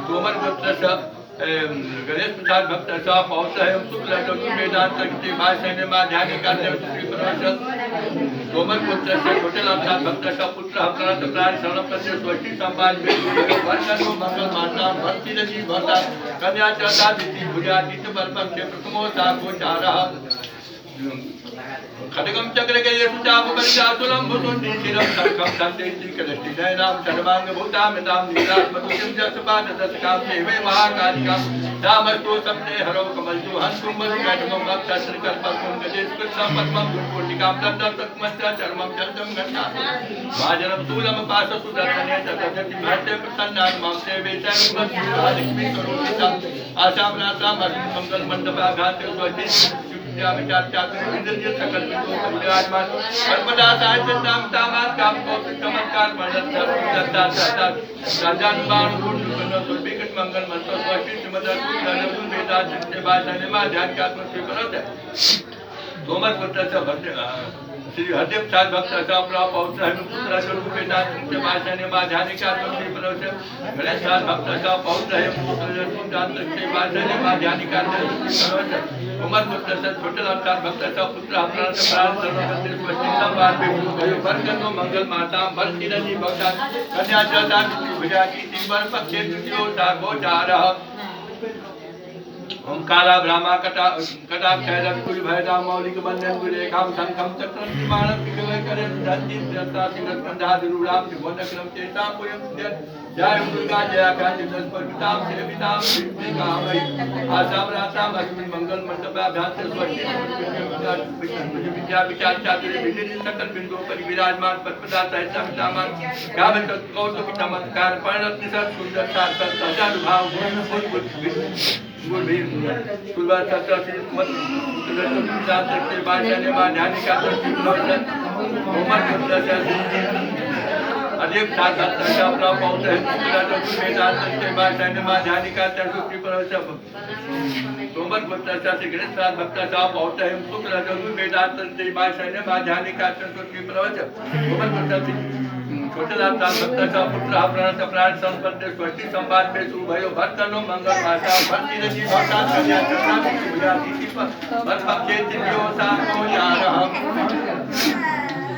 तोमर गणेश प्रसाद भक्त पौष है वेदांत तोमर पुत्र से छोटे प्रसाद भक्त पुत्र शरण प्रत्यय स्वस्ति संवाद मंगल माता भक्ति रजी भरता कन्या चौथा दिति भुजादित्य बलपम से प्रथमो गोचार खड्गम चक्र गये सुचाप परिचातुलम भुतुंडी शिरम सर्कम संदेशी कलष्टि नयनाम सर्वांग भूतामिताम नीलात्मकुतिम जसपाद दशकाम सेवे महाकालिकाम दामस्तु सप्ते हरो कमलतु हंतुम मधुकटमम अक्षत्र कल्पकुम गजेश कृष्णम पद्मम गुणकोटिकाम दंडम तक्मश्च चर्मम जलदम गंधा भाजनम तूलम पाशसु दर्शने तदति महते प्रसन्नान मां सेवे सर्वमस्मि करोति आशामनाताम मंगल मंडपाघाते स्वस्ति विचार चातुर्य विनिर्जित सकल बिंदु विराजमान सर्वदा साहित्य नाम तामान काम कौतुक चमत्कार वर्णन राजानुमान गुण विकट मंगल मंत्र स्वस्ति श्रीमद वेदांत भाषण में ध्यान का स्वीकृत है तोमर पुत्र से भक्त श्री हरदेव साध भक्त पौत्र पुत्र स्वरूप वेदांत भाषण में ध्यान का स्वीकृत है गणेश साध भक्त पौत्र पुत्र भाषण में ध्यान का स्वीकृत है उमर पुत्र से छोटे साध भक्त पुत्र अपराध प्राण संवाद भरकनो मंगल माता भरती भक्ता कन्या चौथा भुजा की तीवर पक्षे गोचारः ओम काला ब्राह्मा कटाक्षरम कुल भयदा मौलिक बंधन गुरेखाम शंखम चक्रम विमानम विकलय करे धन्ति दत्ता सिंह कंधा दुरुराम त्रिभुवनक्रम चेता पुयम जय दुर्गा जय कांति दशपरताम सेविताम विकामय आसामराताम अस्मिन् मंगल मंडपाभ्यां स्वस्ति विद्या विचार चातुर्य विनिर्जित सकल बिंदु पर विराजमान पद्मनाथ सहितामान गावत कौतुक चमत्कार परिणत निसर्ग सुंदर सार सजानुभाव कुलबार सत्ता से मत विचार करके बादशाह ने ध्यान का उमर पुत्र से अनेक साथ अपना पहुंचे वेदांत के बादशाह ने ध्यान का चतुर्थी पर तोमर पुत्र से गणेश साथ भक्त पहुंचे शुक्ल वेदांत के बादशाह ने ध्यान का चतुर्थी पर तोमर पुत्र छोटे भक्त पुत्र प्राण प्राण संपत्ति स्वस्ति संवाद में सुभयो भक्तनो मंगल माता भक्ति रजी भक्ता कन्या चक्रा भुजा दीति पर पक्षे तिथ्यो साको यारहम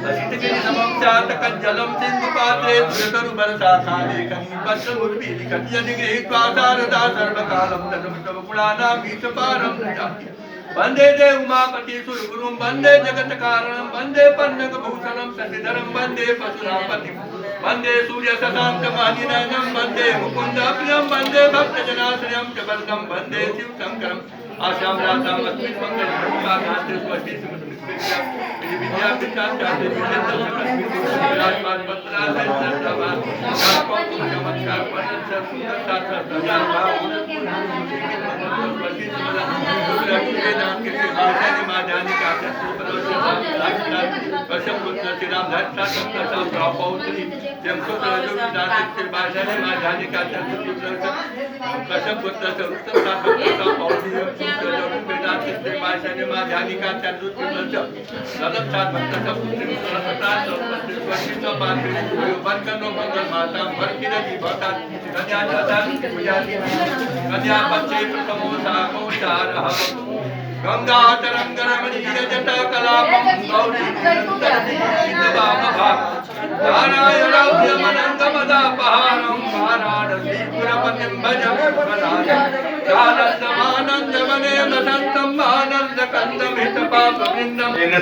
असित नमः चातक जलम सिंधु पात्रे सुरतरु बरसा खाले कनि पत्र मुर्वी लिखति निगृहीत्वा सारदा सर्वकालम तदुत्तम पुराणाम ईशपारम जाति वंदे देव उमापति सुरगुरुम वंदे जगत कारणम वंदे पन्नग भूषणम शशिधरम वंदे पशुरापति वंदे सूर्य शशांक मानिनयनम वंदे मुकुंद प्रियम वंदे भक्त जनाश्रयम च वरदम वंदे शिव शंकरम आशाम राताम अस्मिन् मंगल स्वस्ति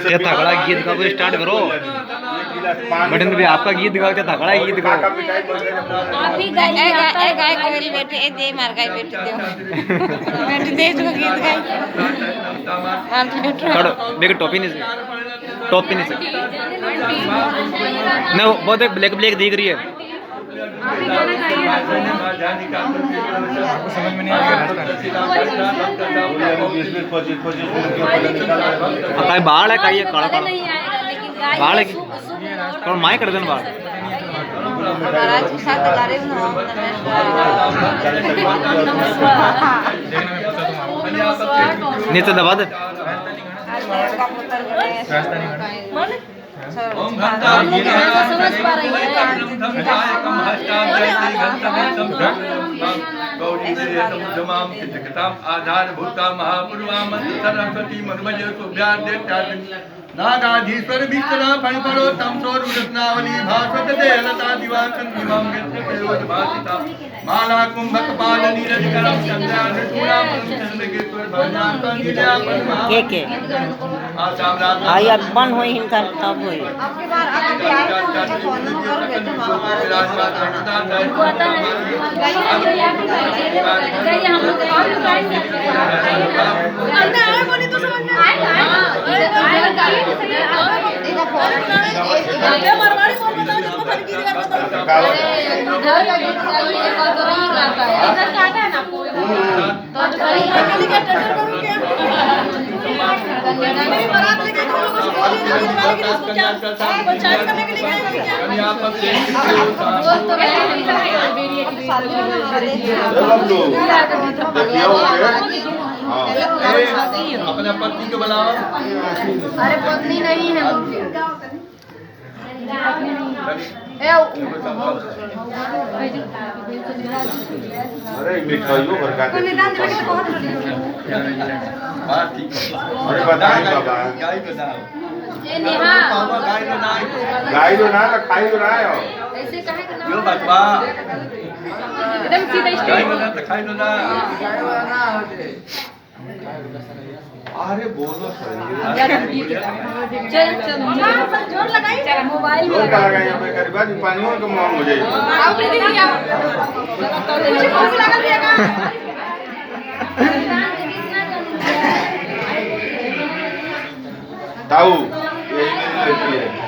ये तगड़ा गीत गाओ स्टार्ट करो बटन भी आपका गीत गाओ क्या तगड़ा गीत गाओ आप ही गाय कोयल बेटे दे मार गाय बेटे दे बेटे दे जो गीत गाय करो देखो टॉपी नहीं से नहीं बहुत एक ब्लैक ब्लैक दिख रही है समझ में नहीं आ रहा बाल है काई काला काला बाल है कौन माय कर देन बाल नीचे दबा दे समझ पा रही आधारभूता महापुरुषा मंत्र सरस्वती मनुमय नागाधीश्वर विष्णु फणिपरो तम स्वरूपनावली भास्वत देहलता दिवाकं दिवां गच्छते भासिता माला कुंभक पाल नीरज करम चंद्रान चूड़ामणि चंद्रकेश्वर भजनां कंदिल्या परमा के आई अब बन होई इनका तब होई आपके बार आके फोन करोगे तो हम लोग बोली तो समझ में आएगा मारवाड़ी बोल बताओ जिसको फन की दिया बताओ इधर काटा है ना कोई तो कहीं का टेंडर करूं क्या मेरी बारात लेके तुम लोग कुछ बोल ही नहीं रहे कि उसको क्या पंचायत करने के लिए गए क्या यहां पर वो तो अपने पत्नी को बुलाओ अरे पत्नी नहीं है मुझे अरे मिठाइयों बरका दे बात ठीक है अरे बताइए बाबा गाय को दाओ ए नेहा गाय तो ना खाई तो ना हो ऐसे कहे कि यो बतवा एकदम सीधा गाय को ना खाई तो ना अरे बोलो सही चल चल जोर लगाई मोबाइल में लोग का लगाई हमें करीबा जी पानियों का मांग मुझे आप ले लिया मुझे कौन सी लगा दिया ताऊ यही मेरी लड़की है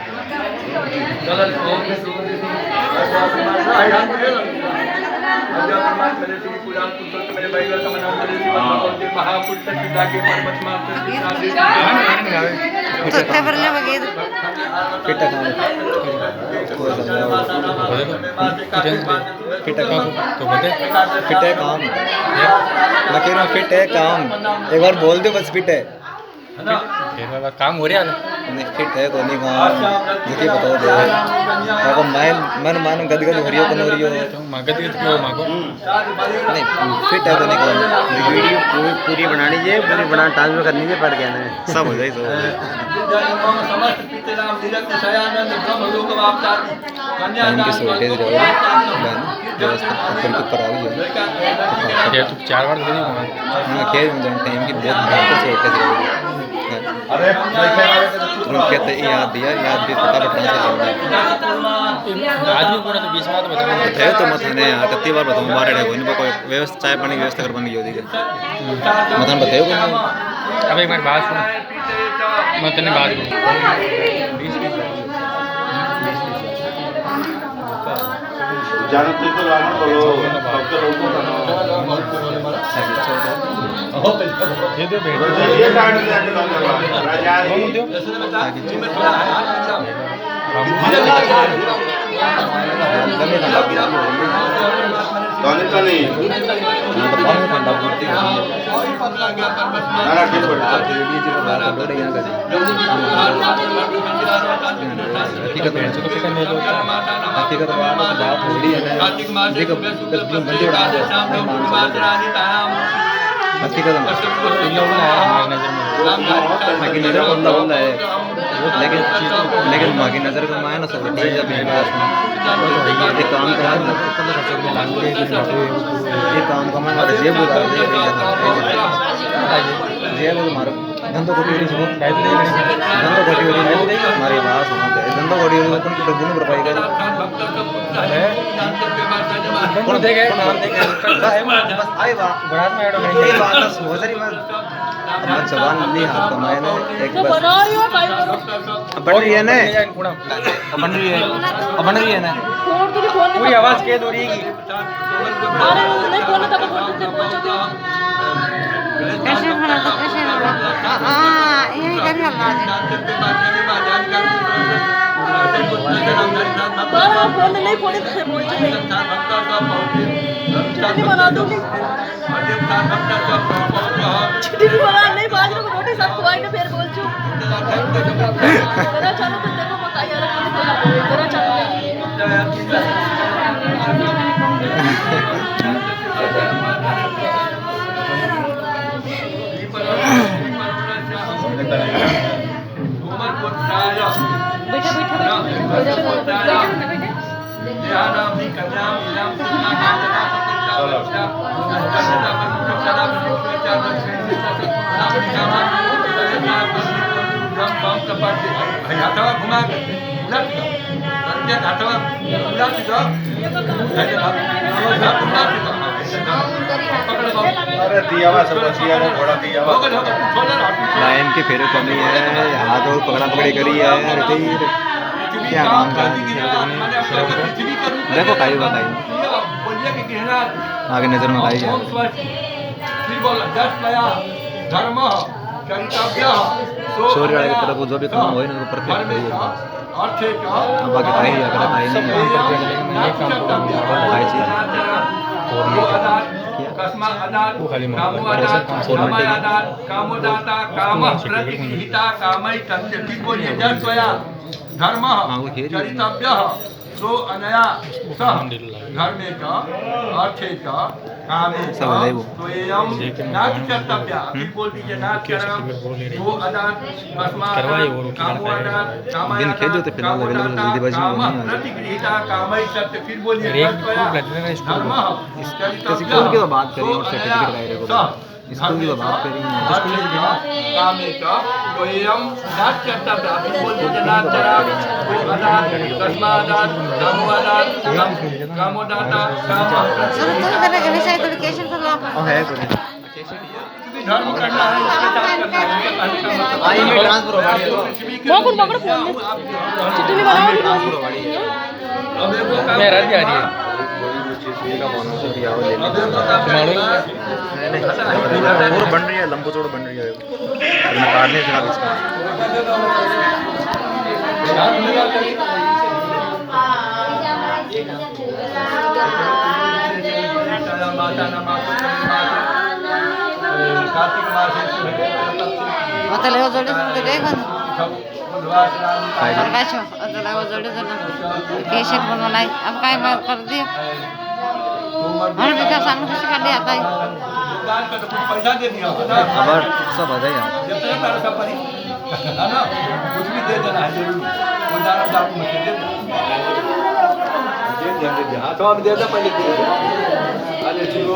चलो फिट है काम मैं कह रहा हूँ फिट है काम एक बार बोल दो बस फिट है काम हो रहा नहीं फिट है तो नहीं काम देखिए बताओ दे तो मन मान गदगद हो रही हो कौन हो रही हो गदगद क्यों मांगो नहीं फिट है तो नहीं काम वीडियो पूरी बनानी चाहिए पूरी बना टाइम में करनी चाहिए पर क्या है सब हो जाए इनकी शॉर्टेज व्यवस्था ऊपर आ गई तो 4 बार खेल टाइम की बहुत भयंकर शॉर्टेज रहेगी अरे कहते याद दिया याद भी पता बटना से आदमी पूरा तो 20 बार बताओ तो मत ने कत्ती बार बताऊं बारे है कोई कोई व्यवस्था चाय पानी की व्यवस्था कर बन गई होगी मतलब बताओ कोई अब एक बार बात सुनो जानते तो लाना बोलो सबके लोगों का ये कार्ड लेके लाना राजा कौन तो नहीं ना ठीक पड़ता लेकिन माँ की नज़र में आया ना सब एक काम करा ये काम कमाना जेब बुला जेब मारो धंधो कोटी धंधो कोटी हमारी बात सुनाते धंधो कोटी गुण भरपाई कर कौन देखे बस आए बात सोचरी मैं जवान नहीं हाथ कमाए ना एक बस बन रही है ना बन रही है ना पूरी आवाज के दो रही है कैसे बना तो कैसे बना हां यही कर रहा बार फोन नहीं फोन से बोल चिट्ठी बना दूंगी चिट्ठी भी बना नहीं बाजरे को रोटी साथ खुआई ना फिर बोल चू जरा चलो तो देखो मकाई वाला जरा चलो बैठा अरे दिया हुआ सब बचिया ने घोड़ा दिया हुआ लाइन के फेरे कमी है हाथ और पकड़ा पकड़ी करी है क्या काम कर देखो काई बताई आगे नजर में आई है सूर्य वाले की तरफ जो भी काम हो ना परफेक्ट है अब बाकी खाई या कर खाई नहीं खाई चीज धर्म चरितव्य सो अनया सह धर्मे का अर्थे का कामे का स्वयं नाच कर्तव्य बोल दीजिए नाच करना वो अदान तस्मात् कामो अदान दिन खेल तो फिलहाल अवेलेबल जल्दीबाजी में नहीं आ प्रतिगृहीता कामई सत्य फिर बोलिए धर्म स्कूल की तो बात करी और सर्टिफिकेट वगैरह को स्कूल की तो बात करी कामे का स्वयं नाच कर्तव्य बोल दीजिए नाच करा वो अदान तस्मात् कामो अदान कामोदाता काम सर तो करे के विषय तो कैसे तो है कुछ धर्म करना है इसके साथ करना है आई में ट्रांसफर हो गई मगड़ फोन चिट्ठी भी बनाओ मैं रह गया जी का बोनस और याव ले और बन रही है लंबो चौड़ बन रही है मैं काटने से इसका मतलब वो जोड़े तो देखो और बैठो अगर वो जोड़े तो कैसे बनाई अब काय बात कर दिया और बेटा सामने किसी का दे आता है पैसा दे दिया अब सब आ जाए जितना तारा सब परी है ना कुछ भी दे देना है जरूर वो दारा दारू में दे दे हां तो अब दे दे पहले दे अरे चलो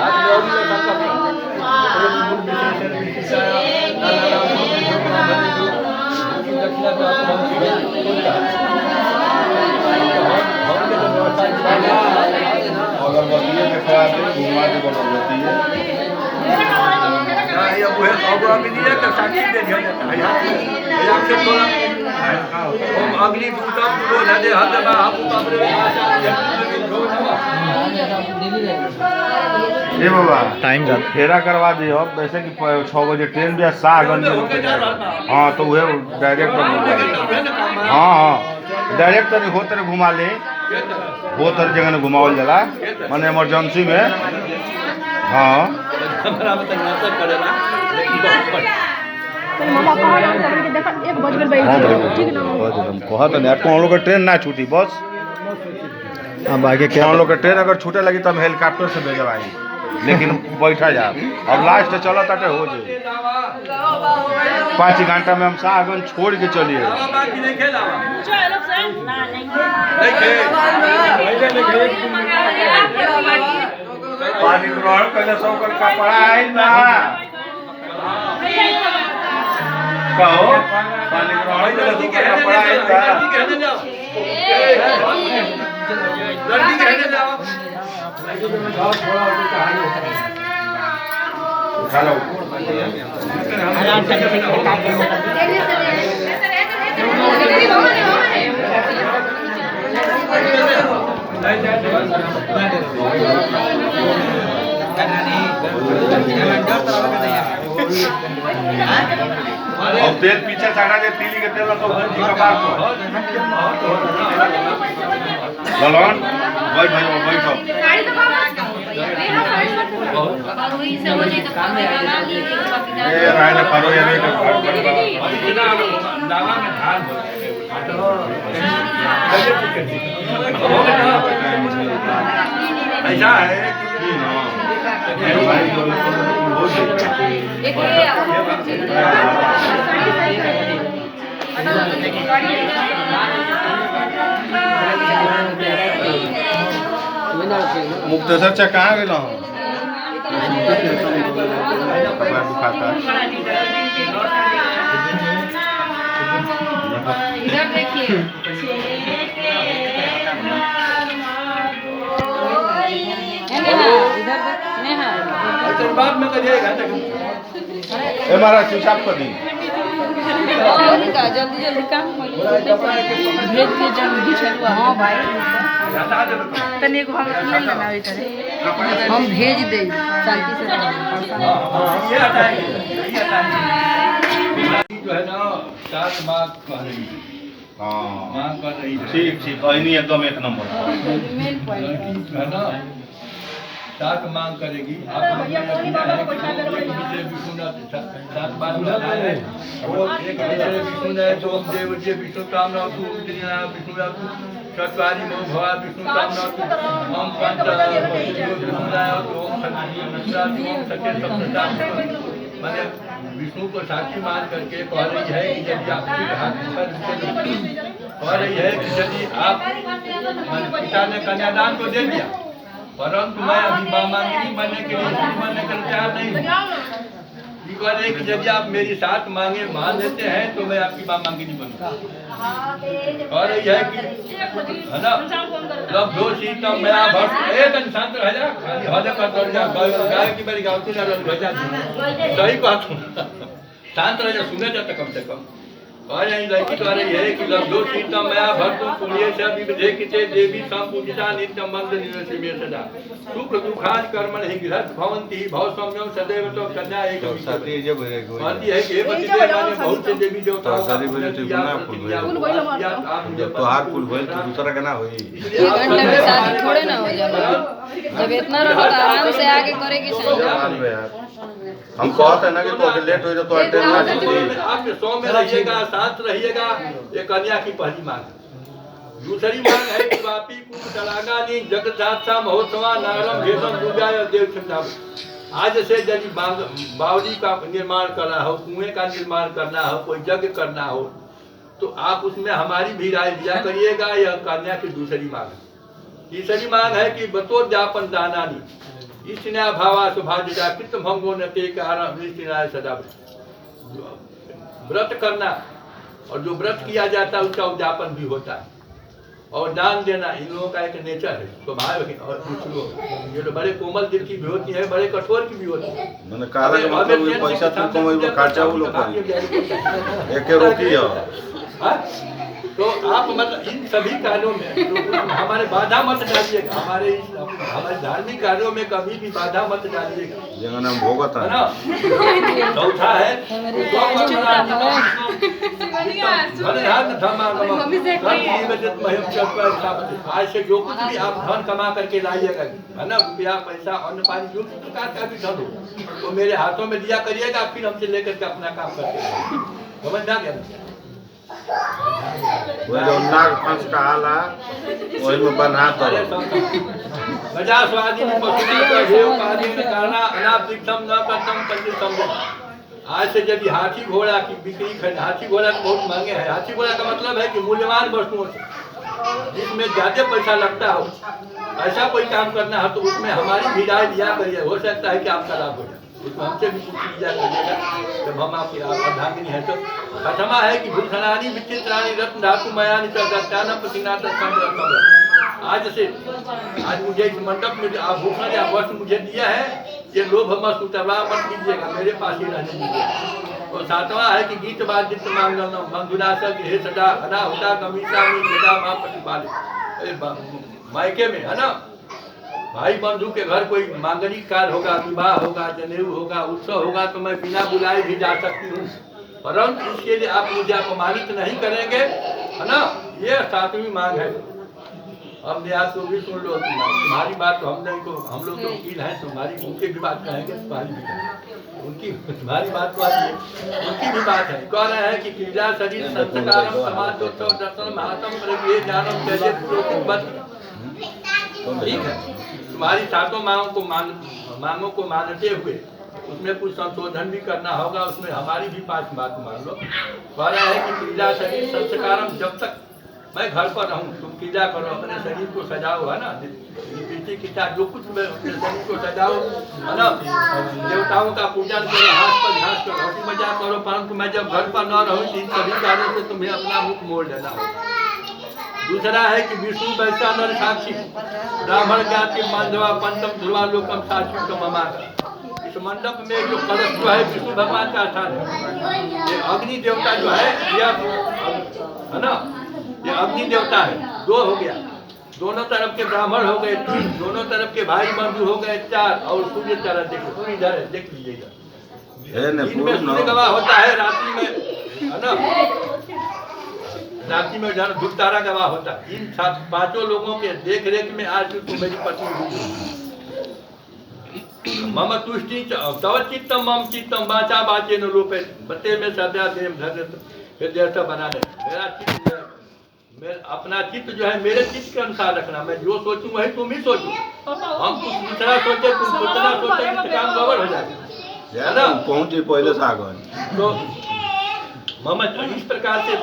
आज मैं और ले सकता हूं और मूल विशेष दक्षिणा तो आपको अगर बदले में खराब है घुमा के बना देती है अब अग्नि का साक्षी दे दिया जाता है यहाँ से थोड़ा ओम अग्नि भूतम पुरो नदे हदमा हपुपम्रे ए बाबा टाइम जा फेरा करवा दियो वैसे कि 6 बजे ट्रेन भी शाहगंज हाँ तो वह डायरेक्ट हाँ डायरेक्ट नहीं हो तेरे घुमा ले वो तरह जगह घुमावल जला मैंने इमरजेंसी में हाँ हमारा मतलब नाटक करेला लेकिन कहत नहीं कौन लोग का ट्रेन ना छूटी बस अब आगे क्या कौन लोग का ट्रेन अगर छूटे लगी तब हेलीकॉप्टर से भेजवाई लेकिन बैठा जा अब लास्ट चला ताटे हो जाए 5 घंटा में हम शाहगंज छोड़ के चलिए पानी ग्रहण पहले सब कर कपड़ा आई ना कहो पानी ग्रहण पहले सब कर कपड़ा आई ना लड़की कहने जाओ उठा लो अब तेल पीछे चढ़ा दे तीली के तेल तो कपार को बलवान बैठ भाई बैठो ए राय करो ये दावा में धान ऐसा है मुक्तेश्वर चा कहाँ गेल इधर देखिए बाद में करिएगा ए महाराज शिवसाप कर दी जल्दी जल्दी काम भेज दिए जल्दी चलुआ हाँ भाई तने को हम भेज दे शांति से जो है ना 7 माह कह रही माँ कर रही है ठीक ठीक नहीं एकदम एक नंबर है ना 7 मांग करेगी आप सात बात है वो एक विष्णु है जो देव जी विष्णु काम विष्णु चतुरी मो भवा विष्णु काम हम पंच मैंने विष्णु को साक्षी मान करके कह रही है कि यदि आप कह रही है कि यदि आप पिता ने कन्यादान को दे दिया परंतु मैं अभी मां मांगनी बनने के लिए बनने के तैयार नहीं कह रहे कि यदि आप मेरी 7 मांगे मान लेते हैं तो मैं आपकी मां मांगनी बनूंगा कह रही है कि है ना जब दो सीता मैं भक्त एक शांत रह जा खाली हद कर जा गाय की मेरी गाँव ना भेजा सही बात शांत रह जा सुने जाता कम से कम और यही लड़की कह रही है कि लब्धो सीता मया भक्तुं पुण्य से विविधेकिते देवी संपूजिता नित्यं मंत्र निवसि मे सदा सुख दुखान कर्मण हि गृहस्थ भवन्ति भव सम्यं सदैव तो कन्या एक साथी जब कहती है कि हे पतिदेव माने बहुत से देवी देवताओं सारी बोले तो गुना फूल जब तो हार फूल होए तो दूसरा के ना होई 1 घंटा में शादी थोड़े ना हो जाला जब इतना रहो तो आराम से आके करेगी सही हम कहते हैं ना कि तो लेट हो तो अटेंड ना कीजिए आप 100 में रहिएगा शांत रहिएगा ये कन्या की पहली मांग दूसरी मांग है कि वापी कुल तलागानी जगत सात्सा महोत्सवा नागरम भेदम पूजाय देव क्षमता आज से यदि बावली का निर्माण करना हो कुएं का निर्माण करना हो कोई यज्ञ करना हो तो आप उसमें हमारी भी राय दिया करिएगा यह कन्या की दूसरी मांग है तीसरी मांग है कि बतौर जापन दानानी ईष्टिना भावा सुभाजिता कृत भंगो नते कारण ईष्टिना सदा व्रत करना और जो व्रत किया जाता है उसका उद्यापन भी होता है और दान देना इन लोगों का एक नेचर है, स्वभाव है। और कुछ लोग ये तो बड़े कोमल दिल की भी होती है, बड़े कठोर की भी होती है। मैंने कहा कि मतलब ये पैसा तो कमाई खर्चा वो लोग करें एक रोकी है। तो आप मतलब इन सभी कार्यों में तो हमारे बाधा मत डालिएगा, हमारे धार्मिक कार्यों में कभी भी बाधा मत डालिएगा, जगह नाम भोगत है ना। चौथा है आज से जो कुछ भी आप धन कमा करके लाइएगा, है ना, रुपया पैसा अन्न पानी जो भी प्रकार का भी धन हो तो मेरे हाथों में दिया करिएगा, फिर हमसे लेकर के अपना काम करके समझ आ गया। वो जो नाग पंच का हाला वही में बना तो गजा स्वादी पशुना का देव कार्य में करना अनादिक्तम न करतम पंडितम। आज से यदि हाथी घोड़ा की बिक्री खरीद, हाथी घोड़ा तो बहुत महंगे हैं। हाथी घोड़ा का मतलब है कि मूल्यवान वस्तुओं से जिसमें ज्यादा पैसा लगता हो, ऐसा कोई काम करना है तो उसमें हमारी भी राय दिया करिए, हो सकता है कि आपका लाभ हो जाए, उसमें हमसे भी कुछ लिया करिएगा जब हम आपकी अर्धांगिनी है। तो प्रथमा है कि भूषणानी विचित्राणी रत्न धातु मयानी चर्चान प्रतिनाथ। आज मुझे इस मंडप में आभूषण या वस्त्र मुझे दिया है, ये लोभ मत उतरवा मत कीजिएगा, मेरे पास ही रहने दीजिएगा। और सातवां है कि गीत वाद्य मांगल मंगुनाशक हे सदा हना हुदा कमीसा में सदा मां प्रतिपाले। मायके में है ना, भाई बंधु के घर कोई मांगलिक कार्य होगा, विवाह होगा, जनेऊ होगा, उत्सव होगा तो मैं बिना बुलाए भी जा सकती हूँ, परंतु इसके लिए आप मुझे अपमानित नहीं करेंगे, है ना। ये सातवीं मांग है। अब न्यास को भी सुन लो, तुम्हारी बात तो हम लोग तो वकील हैं, तुम्हारी उनकी भी बात कहेंगे, तुम्हारी भी उनकी तुम्हारी बात तो उनकी भी बात है। कह रहे हैं कि क्रीड़ा शरीर संस्कारम समाजोत्सव दर्शन महात्म प्रज्ञे ज्ञानम जय ठीक है। तुम्हारी सातों मांगों को मानते हुए उसमें कुछ संशोधन भी करना होगा, उसमें हमारी भी 5 बात मान लो। कह रहा है कि क्रीड़ा शरीर संस्कारम, जब तक मैं घर पर रहूं तुम क्रीड़ा करो, अपने शरीर को सजाओ, है ना, पीछे खींचा जो कुछ में अपने शरीर को सजाओ, है ना, देवताओं का पूजन करो, हाथ पर घास करो, हंसी मजाक करो, परंतु मैं जब घर पर न रहूं इन सभी कार्यों से तुम्हें अपना मुख मोड़ लेना होगा। दूसरा है कि विष्णु वैसा नर साक्षी ब्राह्मण जाति मांधवा पंचम ध्रुवा लोकम साक्षी तो ममा। इस मंडप में जो कलश जो है विष्णु भगवान का स्थान है। ये अग्नि देवता जो है यह है ना, ये अग्नि देवता है। 2 हो गया, दोनों तरफ के ब्राह्मण हो गए 3, दोनों तरफ के भाई बंधु हो गए 4, और सूर्य तरह देखो, सूर्य इधर है, देख लीजिएगा। इनमें सूर्य गवाह होता है, रात्रि में है ना, रात्रि में जहाँ धूप तारा गवाह होता है। इन 5 लोगों के देख रेख में आज तो मेरी पत्नी हुई। मम तुष्टि तव चित्तम मम चित्तम बाचा बाचे न रूपे बते में सदा देव धर बना दे। मेरा चित्त अपना चित्त जो है मेरे चित्त के अनुसार रखना, मैं जो सोचूं वही तुम ही सोचो। हम कुछ दूसरा सोचे, तुम सोचना सोचे, काम गड़बड़ हो जाएगा, है ना। पहुंचे पहले से आगे तो मम इस प्रकार से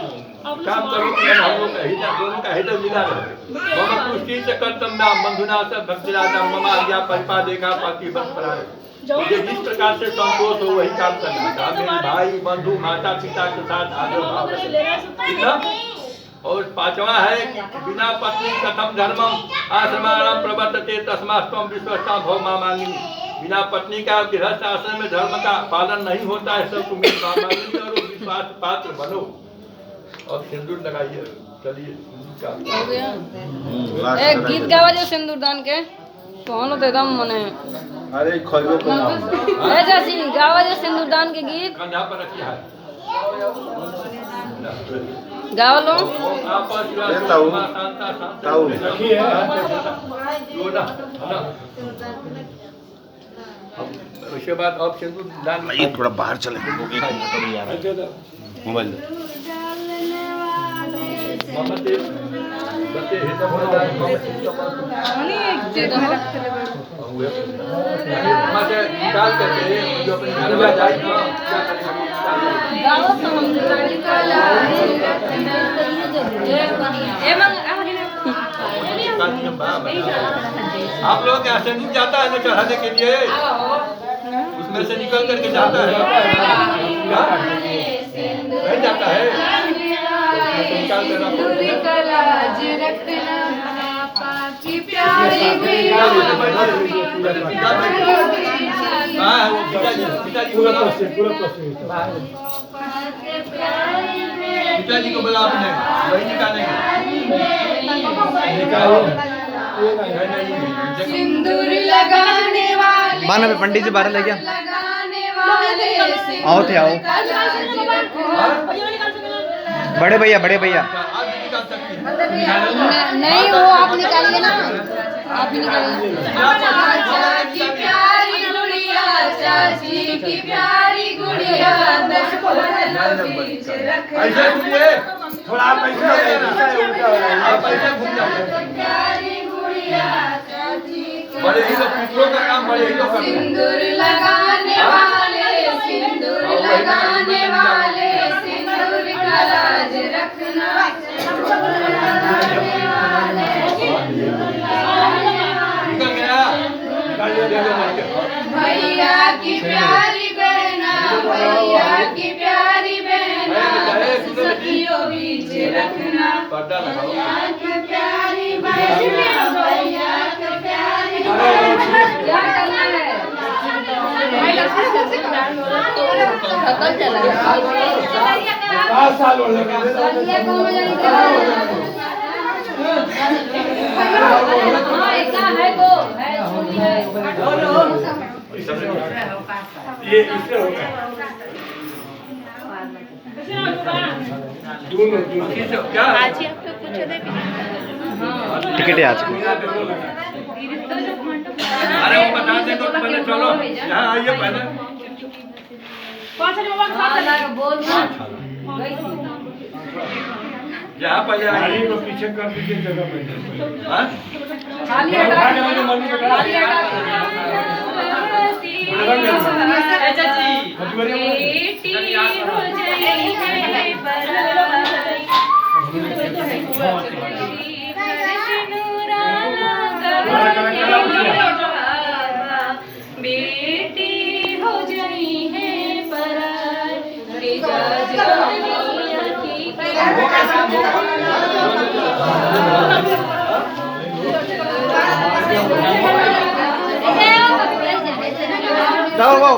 काम करो कि हम लोग का हित दोनों का हित मिला रहे। मम पुष्टि से कर्तव्य बंधुना से भक्तिराजा मम आज्ञा परिपा देखा पाती बस पराए। मुझे जिस प्रकार से संतोष हो वही काम करना था। मेरे भाई बंधु माता पिता के साथ आदर भाव। और 5वां है कि बिना पत्नी कथम धर्मम आश्रमाणाम प्रवर्तते तस्मास्तम विश्वस्ता भव मांगिनी। बिना पत्नी का गृहस्थ आश्रम में धर्म का पालन नहीं होता है, सब तुम मांगिनी और विश्वास पात्र बनो। और सिंदूर लगाइए, चलिए एक गीत गावा जो सिंदूर दान के कौन होते एकदम मने। अरे खइबो को नाम ऐसा सी गावा जो सिंदूर दान के गीत कंधा पर रखिए है गावा लो। ताऊ ताऊ उसके बाद अब सिंदूर दान ये थोड़ा बाहर चले मोबाइल निकाल करके जो अपने घर में जाए क्या आप लोग यहाँ से नहीं जाता है ना चढ़ाने के लिए, उसमें से निकल करके जाता है नहीं जाता है। सिंदूरी का लाज रखना पापा की प्यारी बेटा हाँ वो पिताजी पिताजी को बोला आपने वही निकालेंगे सिंदूर लगाने वाले बाना पे पंडित जी बारह ले गया लगाने वाले आओ थे आओ बड़े भैया आप भी निकाल सकती हैं नहीं वो आप निकालिए ना आप ही निकालिए चाचा की प्यारी गुड़िया चाची की प्यारी गुड़िया दस बीच रखना ऐसे सुनिए थोड़ा पैसा पैसा घूम जाओ प्यारी गुड़िया चाची बड़े ही लोग पितरों का काम बड़े ही लोग करते हैं सिंदूर लगाने वाले सिंदूर लगाने वाले सिंदूर का लाज रखना निकल गया भैया की प्यारी बहना भैया की प्यारी बहना सखियों बीच रखना पर्दा लगाओ भैया की प्यारी बहना भैया की प्यारी बहना क्या करना है खत्म चला है 5 साल हो गए ये इससे होगा दोनों क्या टिकट है आज की अरे वो बता दे तो पहले चलो यहाँ आइए पहले यहाँ पहले आइए गाड़ी को पीछे कर दीजिए जगह पे हाँ? बेटी हो जाई है जाओ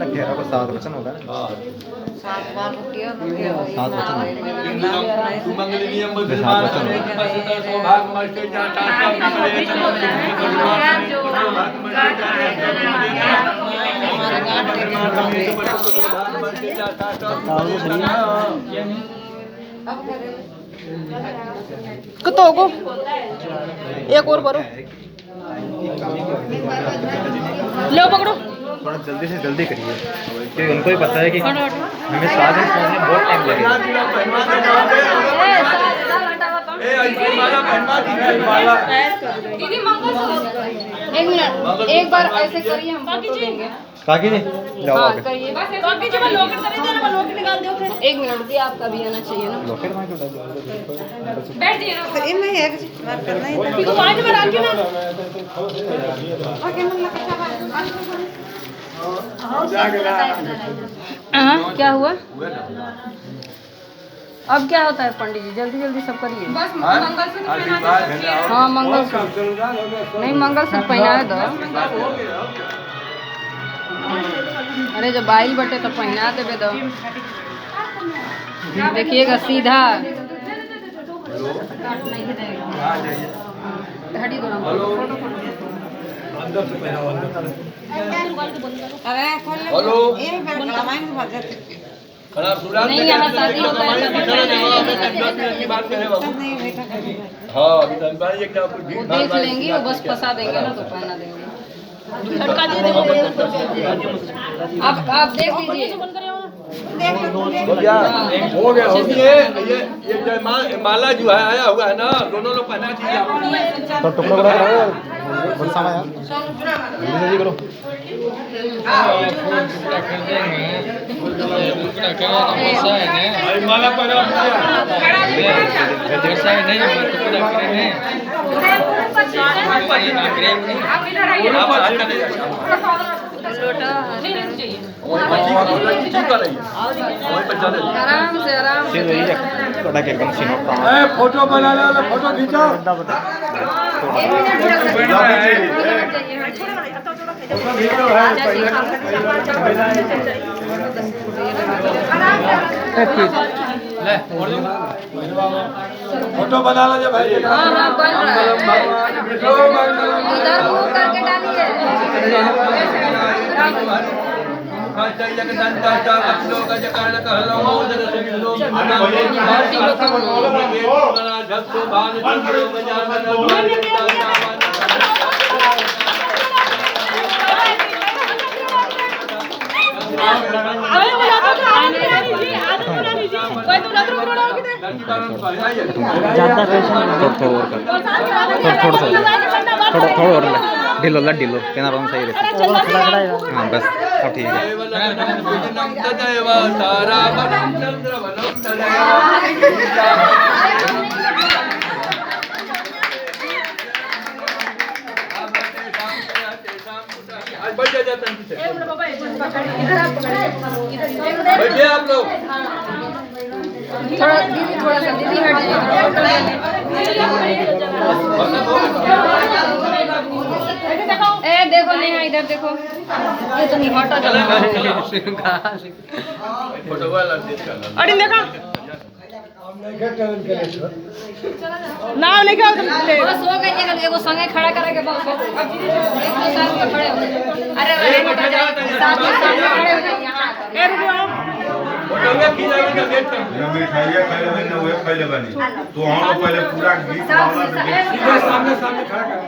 घेरा को 7 वचन होगा ना 7 बार किया 7 वचन सुमंगल नियम मुसलमान सौभाग्य कितो को एक और भरो लो पकड़ो थोड़ा जल्दी से जल्दी करिए क्योंकि उनको ही पता है कि हमें 7 दिन पहुंचने बहुत टाइम लगेगा दीदी मंगलसूत्र 1 मिनट एक बार ऐसे करिए हम फोटो लेंगे काकी जी जाओ हाँ आगे करिए बाकी जो मैं लॉकेट कर देना मैं लॉकेट निकाल दो फिर 1 मिनट भी आपका भी आना चाहिए ना लॉकेट में क्यों बैठ जाइए ना तो इनमें है कुछ बात करना है ठीक है पानी में डाल के ना ओके मन लगा क्या हुआ अब क्या होता है पंडित जी जल्दी जल्दी सब करिए बस मंगलसूत्र हाँ मंगलसूत्र नहीं मंगलसूत्र पहनाए दो अरे जब बाइल बटे तो पहना देवे दो देखिएगा सीधा हेलो ये फिर कमाएंगे भर जाते खराब सुना नहीं, यहाँ शादी होता है तो नहीं बेटा हाँ ये क्या वो देख लेंगी वो बस फंसा देंगे ना तो पहना देंगे झटका दे दे आप देख लीजिए हो गया हो गया हो गया ये माला जो है आया हुआ है ना दोनों लोग पहना चाहिए तो टुकड़ा बरसा में यार जल्दी करो माला पर आराम से थोड़ा के एकदम सीनो फोटो बना लो, फोटो खींचो। फोटो बना लो जब भाई। हाँ हाँ बन रहा है। इधर मुंह करके डालिए। थोड़ा और ढिलो ला ढिलो केना रंग सही रहता हां बस अब ठीक है बैठिए आप लोग। थोड़ा दीदी हट ए देखो नेहा इधर देखो ये तो नहीं हटा चला फोटो वाला देख कर अरे देखा नाव लेके आओ बस हो गई एगो संगे खड़ा करे के बस एक तो साथ में खड़े हो अरे हट जाओ साथ में खड़े हो जाइए यहां ए रुको फोटो में खींचा के गेट पे मिठाइयाँ खाए बनी हुए पहले बनी तो हम लोग पहले पूरा गीत गाना सामने सामने खड़ा कर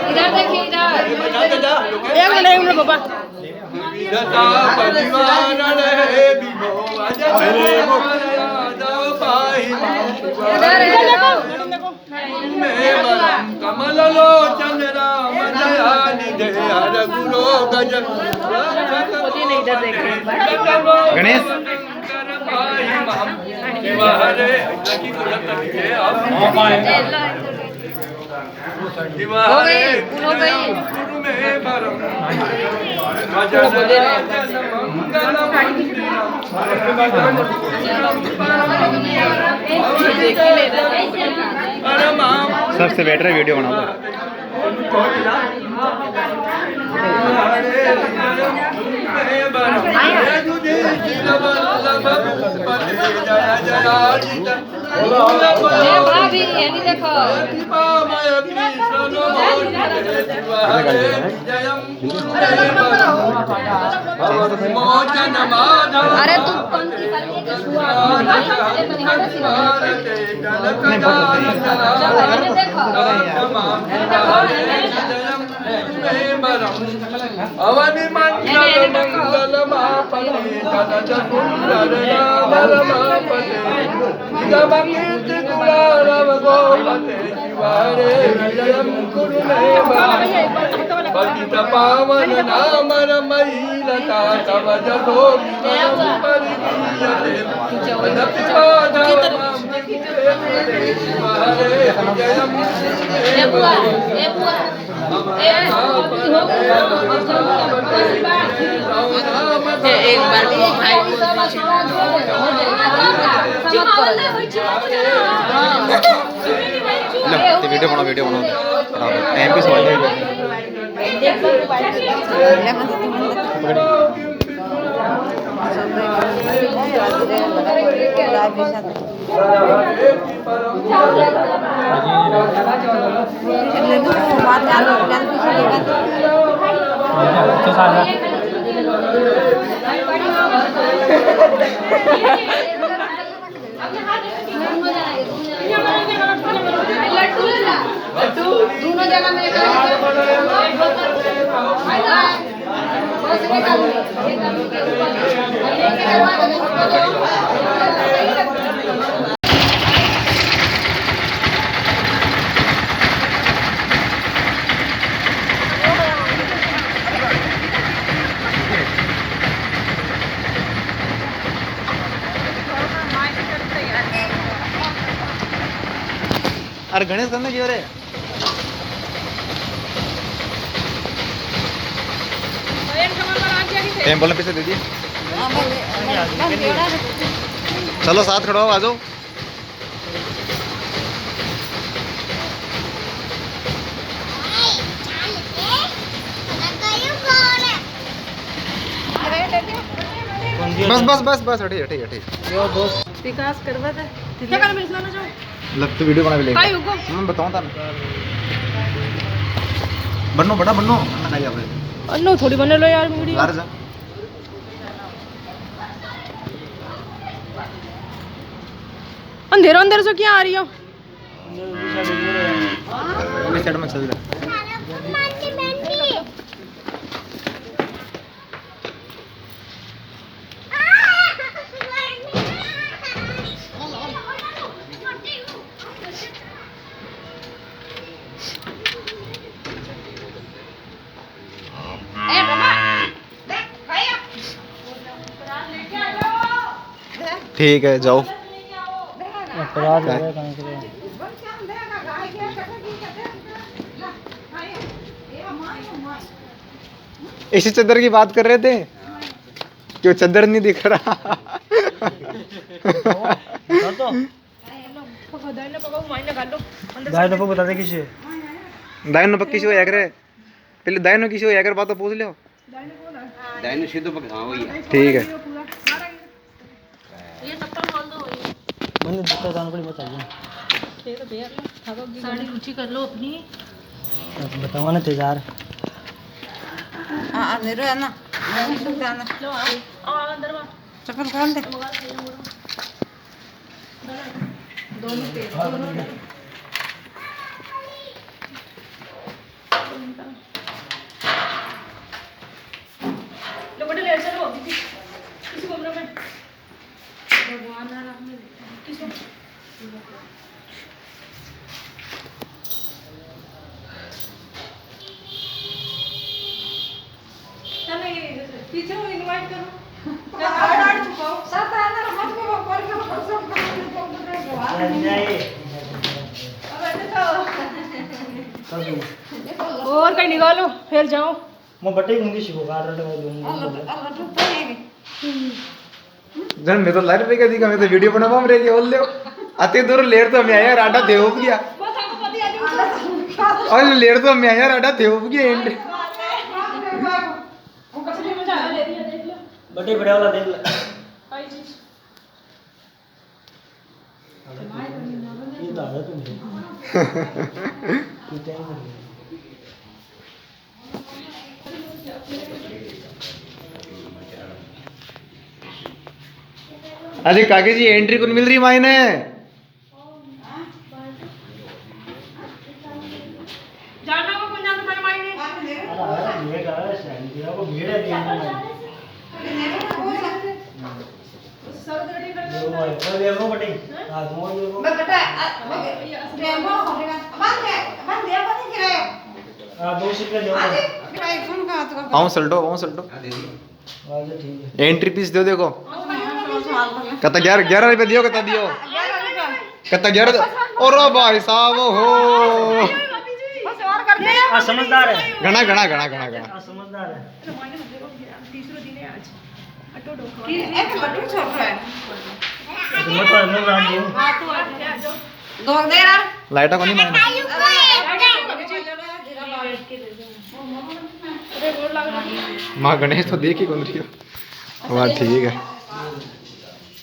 इधर देखिए इधर एक मिनट बाबा कमल लोचन राम दयानि जय हर गुरु गज गणेश हो गई गुरु में परम सबसे बेटर वीडियो बना दो भाभी ये नहीं देखो अरे तू पंक्ति करके छुआ अवनि मंगल मंगल मापति जनज सुंदर रामपते जमकीर्त कुलारव गोपते शिवारे जयम कुरु मे पतित पावन नाम रमैलता तव जसोति परिगीयते वदति पादवम शिवारे जयम एक बार भाई वीडियो बनाओ टाइम पे सवाल दोनों जगह में अरे गणेश करने क्यों रे टेम्पल में पैसे दे दिए चलो साथ खड़ो आ जाओ बस बस बस बस हटे हटे हटे विकास करवा दे क्या कर मिलना ना जाओ लग तो वीडियो बना के ले काई हुको मैं बताऊं था बन्नो बड़ा बन्नो ना या फिर अन्नो थोड़ी बने लो यार वीडियो बाहर जा अंधेरा अंधेरा से क्या आ रही हो इस साइड में चल रहा ठीक है जाओ इसी चद्दर की बात कर रहे थे क्यों चद्दर नहीं दिख रहा दायनो पक्की से या करे पहले दायनो किसी या कर बात तो पूछ लो दाहिने सीधे पर हाँ वही है। ठीक है ये चप्पल खोल दो मैंने दुकान जाने को बता दिया ठीक है भैया साड़ी ऊंची कर लो अपनी बताओ ना तेजार हां अंधेरा है ना जाना लो आओ अंदर में चप्पल खोल दे दोनों पे लो बड़े ले चलो किसी कमरे में भगवान ना रखने किसको पीछे वो इनवाइट करो और कहीं निकालो फिर जाओ मैं बटे घूंगी शिको कार रटे में जन मैं तो लाइट पे दिखा मैं तो वीडियो बनावा हम रह ओल ले अति दूर लेर तो मैं आया राडा देव गया और लेर तो मैं आया राडा देव गया एंड बटे बड़े वाला देख ले ये तो है तुम अरे काके जी एंट्री कौन मिल रही मायने जाना को कौन जाता है मायने अरे ये का है शायद को भीड़ है दिन में सब रेडी कर वो भाई वो देखो बटे हां तुम देखो मैं बेटा रेमो बंद दे बंद गिरे हां दो सीट ले जाओ आओ सल्टो अच्छा ठीक है एंट्री फीस दो देखो कता 11 रुपए दियो कता दियो कता 11 और भाई साहब हो आ समझदार है घना घना घना घना घना आ समझदार है तीसरा दिन है आज अटो डो एक बटू छोड़ रहा है मैं तो मैं राम जी हां तो आ जाओ दो दे यार लाइटा को नहीं मायने अरे बोल लग रहा है मां गणेश तो देख ही कौन रही हो वाह ठीक है